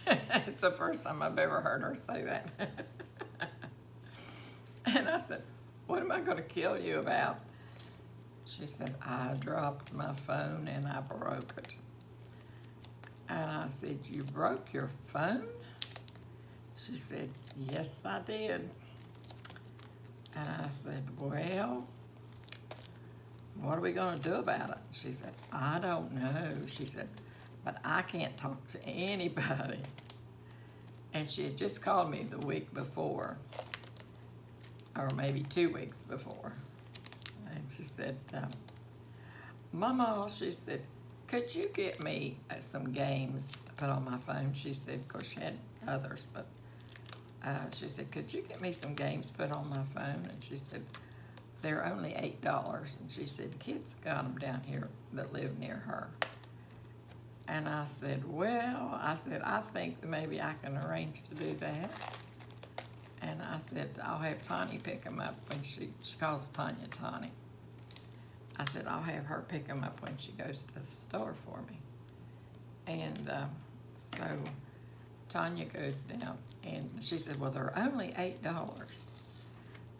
It's the first time I've ever heard her say that. And I said, "What am I gonna kill you about?" She said, "I dropped my phone and I broke it." And I said, "You broke your phone?" She said, "Yes, I did." And I said, "Well, what are we going to do about it?" She said, "I don't know." She said, "But I can't talk to anybody." And she had just called me the week before, or maybe 2 weeks before. And she said, "Mama," she said, "could you get me some games to put on my phone?" She said, of course she had others, but she said, "Could you get me some games put on my phone?" And she said, "They're only $8. And she said, "The kids got them down here that live near her." And I said, "Well," I said, "I think that maybe I can arrange to do that." And I said, "I'll have Tanya pick them up when she calls Tanya Tani. I said, "I'll have her pick them up when she goes to the store for me." And so Tanya goes down, and she said, "Well, they're only $8.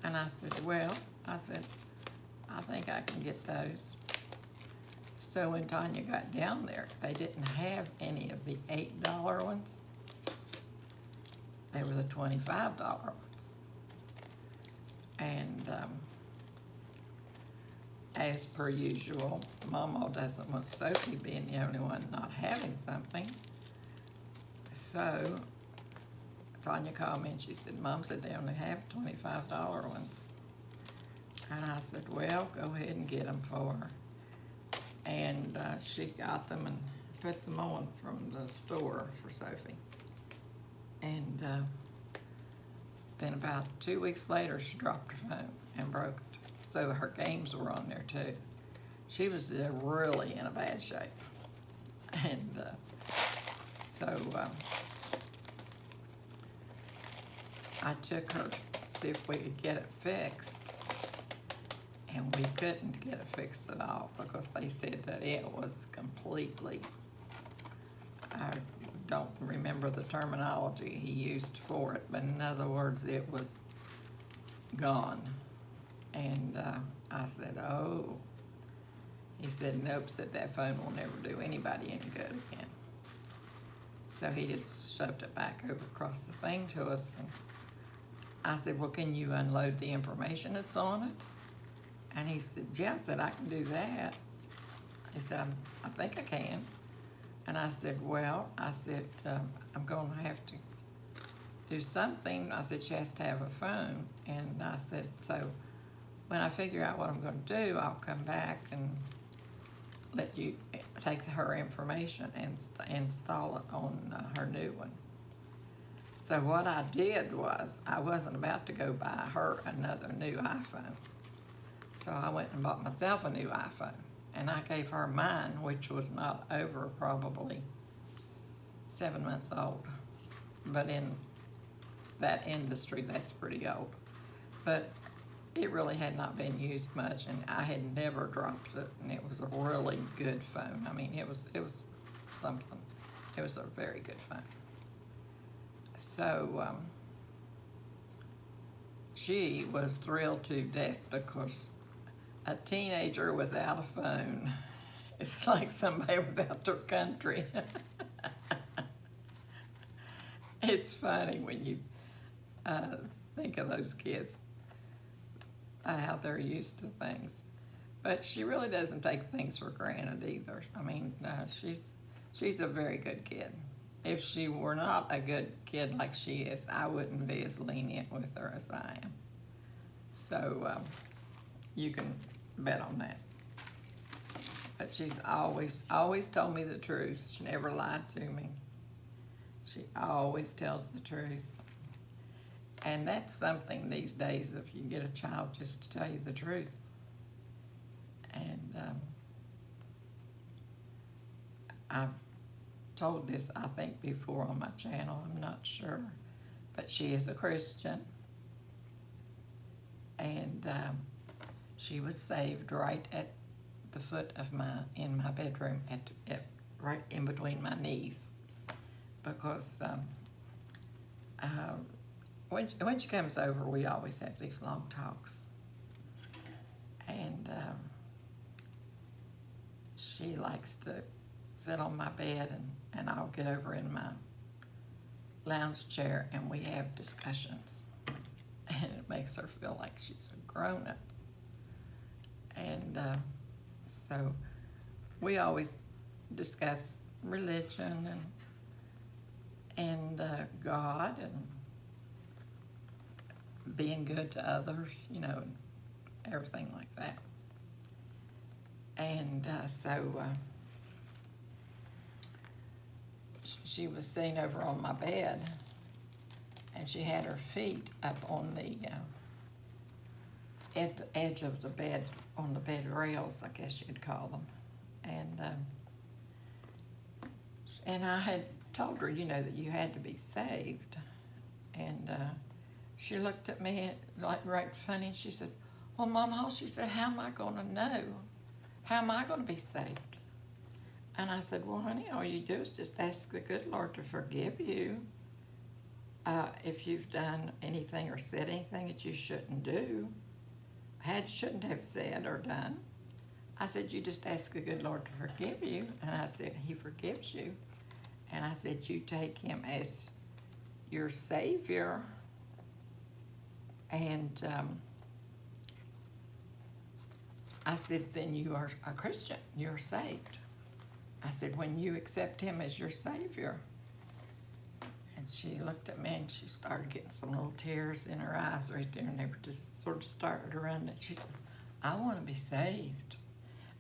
And I said, "Well," I said, "I think I can get those." So when Tanya got down there, they didn't have any of the $8 ones. They were the $25 ones. And as per usual, Mama doesn't want Sophie being the only one not having something. So Tanya called me and she said, "Mom said they only have $25 ones." And I said, "Well, go ahead and get them for her." And she got them and put them on from the store for Sophie. And then about 2 weeks later, she dropped her phone and broke it. So her games were on there too. She was really in a bad shape. And so I took her to see if we could get it fixed. And we couldn't get it fixed at all because they said that it was completely, I don't remember the terminology he used for it, but in other words, it was gone. And I said, "Oh." He said, "Nope," said, "that phone will never do anybody any good again." So he just shoved it back over across the thing to us. And I said, "Well, can you unload the information that's on it?" And he said, "Yeah." I said, "I can do that." He said, I think I can." And I said, "Well," I said, "I'm going to have to do something." I said, "She has to have a phone." And I said, "So when I figure out what I'm going to do, I'll come back and let you take her information and install it on her new one." So what I did was, I wasn't about to go buy her another new iPhone. So I went and bought myself a new iPhone. And I gave her mine, which was not over probably 7 months old. But in that industry, that's pretty old. But it really had not been used much, and I had never dropped it, and it was a really good phone. I mean, it was something. It was a very good phone. So she was thrilled to death because a teenager without a phone is like somebody without their country. It's funny when you think of those kids, how they're used to things. But she really doesn't take things for granted either. I mean, she's a very good kid. If she were not a good kid like she is, I wouldn't be as lenient with her as I am. So you can bet on that. But she's always told me the truth. She never lied to me. She always tells the truth. And that's something these days, if you can get a child just to tell you the truth. And I've told this, I think, before on my channel, I'm not sure. But she is a Christian. And she was saved right at the foot of in my bedroom, right in between my knees. Because when she comes over, we always have these long talks. And she likes to sit on my bed, and I'll get over in my lounge chair, and we have discussions. And it makes her feel like she's a grown-up. And so we always discuss religion and God and being good to others, you know, and everything like that. And she was sitting over on my bed, and she had her feet up on the edge of the bed, on the bed rails, I guess you'd call them. And I had told her, you know, that you had to be saved. And she looked at me like right funny, and she says, well, Mama, she said, how am I going to know? How am I going to be saved? And I said, well, honey, all you do is just ask the good Lord to forgive you if you've done anything or said anything that you shouldn't do, shouldn't have said or done. I said, you just ask the good Lord to forgive you. And I said, he forgives you. And I said, you take him as your Savior. And I said, then you are a Christian. You're saved. I said, when you accept him as your Savior. And she looked at me, and she started getting some little tears in her eyes right there, and they were just sort of started to run. And she says, I want to be saved.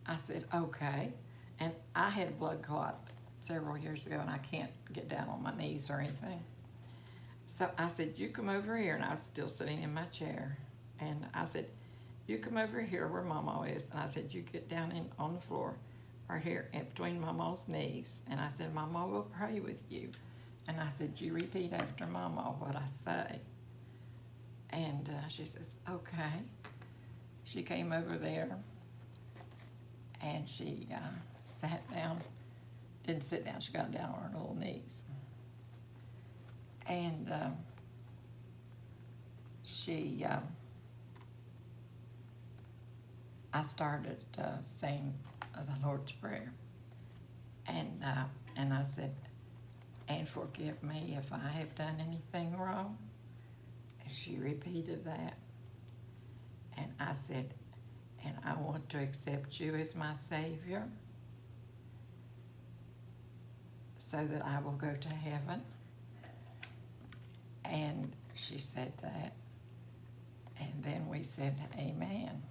I said, okay. And I had a blood clot several years ago, and I can't get down on my knees or anything. So I said, you come over here, and I was still sitting in my chair. And I said, you come over here where Mama is. And I said, you get down on the floor right here in between Mama's knees. And I said, Mama will pray with you. And I said, you repeat after Mama what I say. And she says, okay. She came over there, and she sat down. Didn't sit down, she got down on her little knees. And I started saying the Lord's Prayer. And I said, and forgive me if I have done anything wrong. And she repeated that. And I said, and I want to accept you as my Savior so that I will go to heaven. And she said that. And then we said, amen.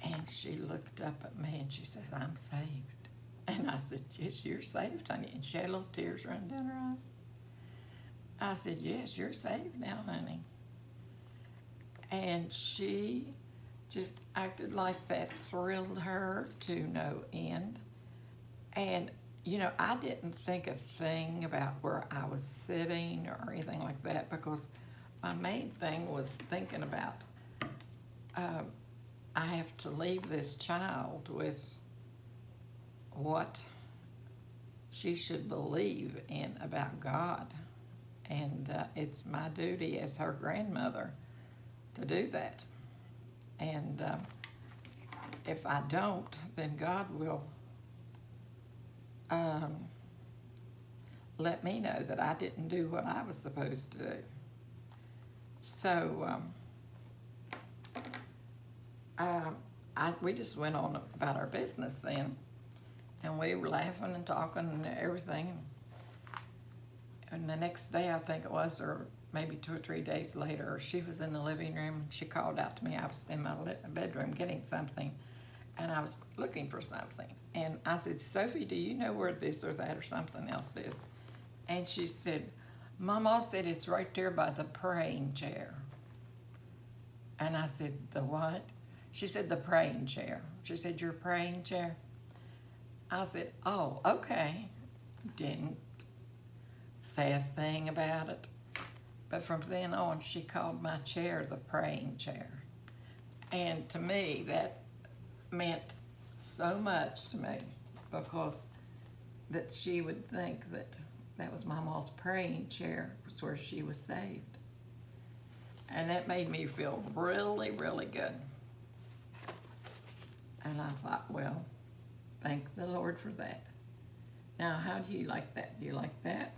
And she looked up at me, and she says, I'm saved. And I said, yes, you're saved, honey. And she had little tears running down her eyes. I said, yes, you're saved now, honey. And she just acted like that thrilled her to no end. And, you know, I didn't think a thing about where I was sitting or anything like that, because my main thing was thinking about I have to leave this child with what she should believe in about God. And it's my duty as her grandmother to do that. And if I don't, then God will let me know that I didn't do what I was supposed to do. So we just went on about our business then, and we were laughing and talking and everything. And the next day, I think it was, or maybe 2 or 3 days later, she was in the living room and she called out to me. I was in my bedroom getting something, and I was looking for something. And I said, Sophie, do you know where this or that or something else is? And she said, Mama said it's right there by the praying chair. And I said, the what? She said, the praying chair. She said, your praying chair? I said, oh, okay. Didn't say a thing about it. But from then on, she called my chair the praying chair. And to me, that meant so much to me, because that she would think that that was Mama's praying chair, was where she was saved. And that made me feel really, really good. And I thought, well, thank the Lord for that. Now, how do you like that? Do you like that?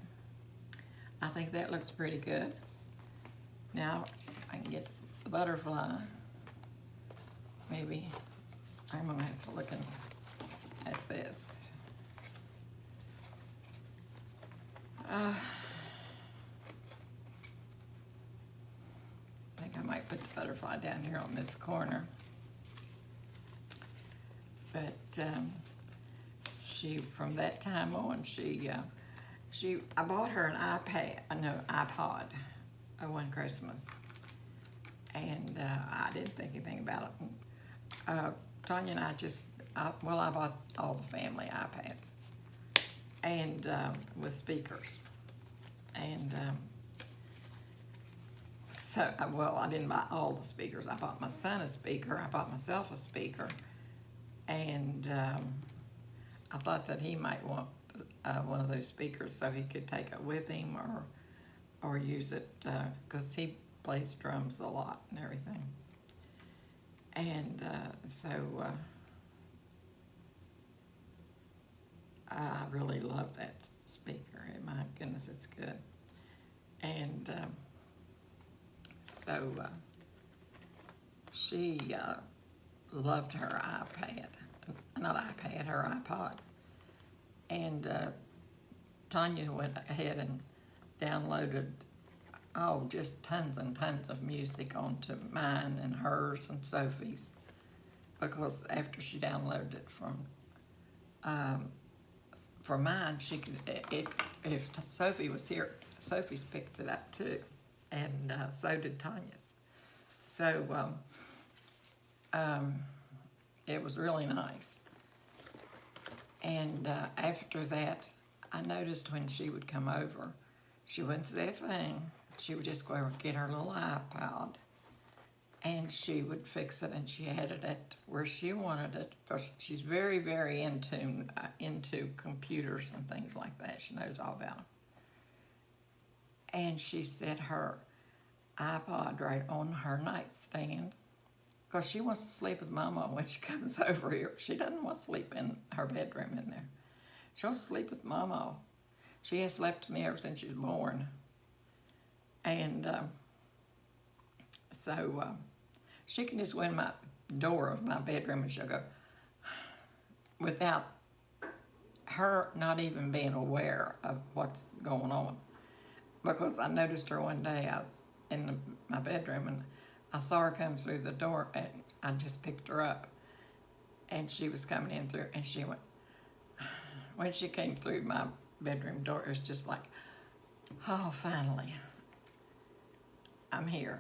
I think that looks pretty good. Now, I can get the butterfly. Maybe I'm gonna have to look at this. I think I might put the butterfly down here on this corner. But she, from that time on, I bought her an iPod one Christmas, and I didn't think anything about it. Tanya and I bought all the family iPads, and with speakers, and I didn't buy all the speakers. I bought my son a speaker. I bought myself a speaker, and I thought that he might want one of those speakers so he could take it with him or use it, because he plays drums a lot and everything. And so I really love that speaker. My goodness, it's good. And so she loved her her iPod. And Tanya went ahead and downloaded just tons and tons of music onto mine and hers and Sophie's, because after she downloaded it from mine, she could, if Sophie was here, Sophie's picked it up too, and so did Tanya's. So it was really nice. And after that, I noticed when she would come over, she wouldn't say a thing. She would just go over and get her little iPod, and she would fix it, and she had it at where she wanted it. Because she's very, very into computers and things like that. She knows all about them. And she set her iPod right on her nightstand, because she wants to sleep with Mama when she comes over here. She doesn't want to sleep in her bedroom in there. She wants to sleep with Mama. She has slept with me ever since she was born. And so she can just go in my door of my bedroom and she'll go, without her not even being aware of what's going on. Because I noticed her one day, I was in my bedroom and I saw her come through the door, and I just picked her up, and she was coming in through, and she went, when she came through my bedroom door, it was just like, oh, finally, I'm here.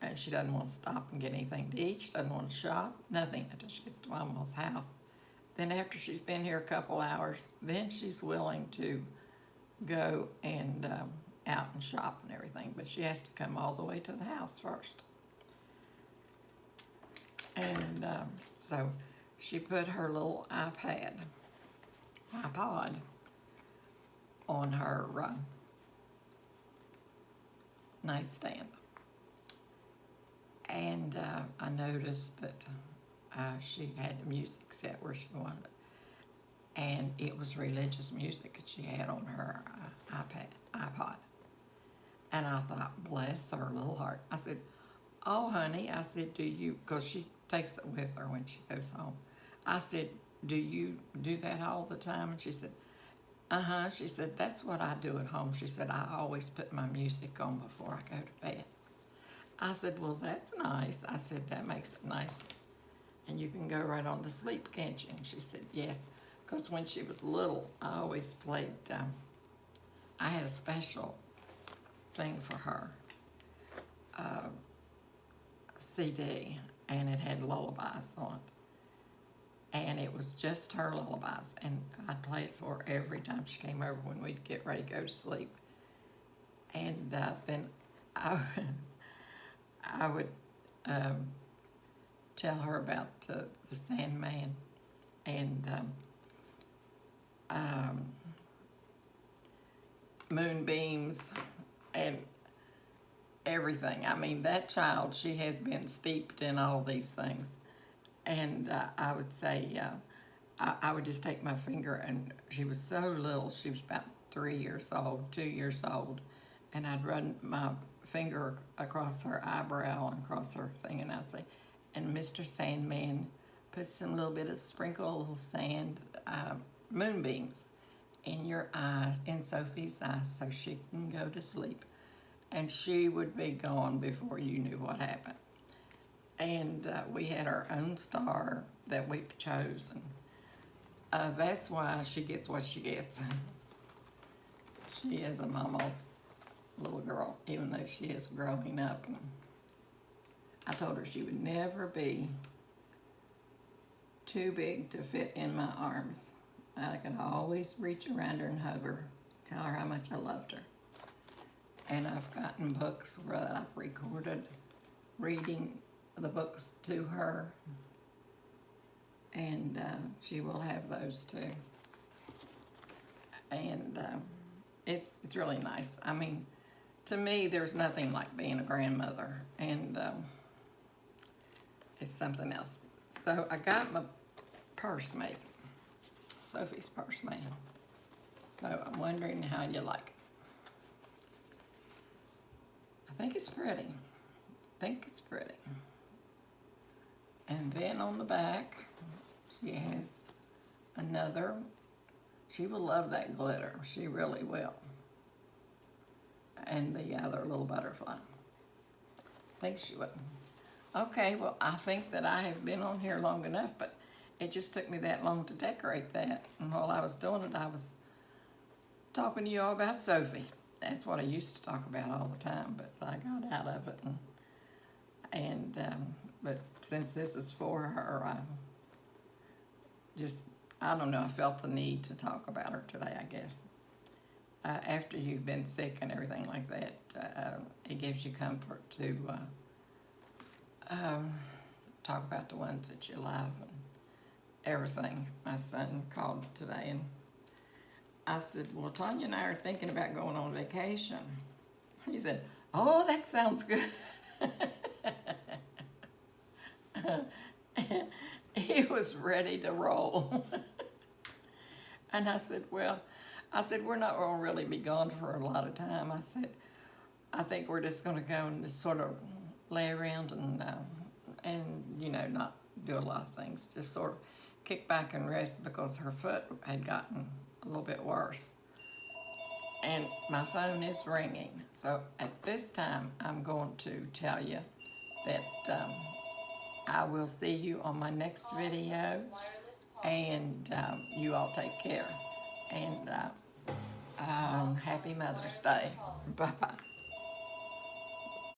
And she doesn't want to stop and get anything to eat. She doesn't want to shop, nothing, until she gets to Mama's house. Then after she's been here a couple hours, then she's willing to go and out and shop and everything, but she has to come all the way to the house first. And so she put her little iPod on her nightstand. And I noticed that she had the music set where she wanted it. And it was religious music that she had on her iPod. And I thought, bless her little heart. I said, oh, honey, I said, do you, because she takes it with her when she goes home. I said, do you do that all the time? And she said, uh-huh. She said, that's what I do at home. She said, I always put my music on before I go to bed. I said, well, that's nice. I said, that makes it nice. And you can go right on to sleep, can't you? And she said, yes. Because when she was little, I always played, I had a special thing for her, a CD, and it had lullabies on it. And it was just her lullabies, and I'd play it for her every time she came over when we'd get ready to go to sleep. And then I would tell her about the Sandman and moonbeams and everything. I mean, that child, she has been steeped in all these things. And I would say, I would just take my finger, and she was so little, she was about 3 years old, 2 years old, and I'd run my finger across her eyebrow and across her thing, and I'd say, and Mr. Sandman, put some little bit of sprinkle of sand, moonbeams in your eyes, in Sophie's eyes, so she can go to sleep. And she would be gone before you knew what happened. And we had our own star that we chose. And that's why she gets what she gets. She is a mama's little girl, even though she is growing up. And I told her she would never be too big to fit in my arms. I could always reach around her and hug her, tell her how much I loved her. And I've gotten books where I've recorded reading the books to her, and she will have those too. And it's really nice. I mean, to me, there's nothing like being a grandmother, and it's something else. So I got my purse made, Sophie's purse made. So I'm wondering how you like it. I think it's pretty. And then on the back, she has another. She will love that glitter. She really will. And the other little butterfly. I think she will. Okay, well, I think that I have been on here long enough, but it just took me that long to decorate that. And while I was doing it, I was talking to you all about Sophie. That's what I used to talk about all the time, but I got out of it. But since this is for her, I don't know, I felt the need to talk about her today, I guess. After you've been sick and everything like that, it gives you comfort to talk about the ones that you love and everything. My son called today, and I said, well, Tanya and I are thinking about going on vacation. He said, oh, that sounds good. He was ready to roll. And I said, well, we're not going to really be gone for a lot of time. I said, I think we're just going to go and just sort of lay around and you know, not do a lot of things. Just sort of kick back and rest, because her foot had gotten a little bit worse. And my phone is ringing. So at this time, I'm going to tell you that I will see you on my next video, and you all take care. And happy Mother's Day. Bye-bye.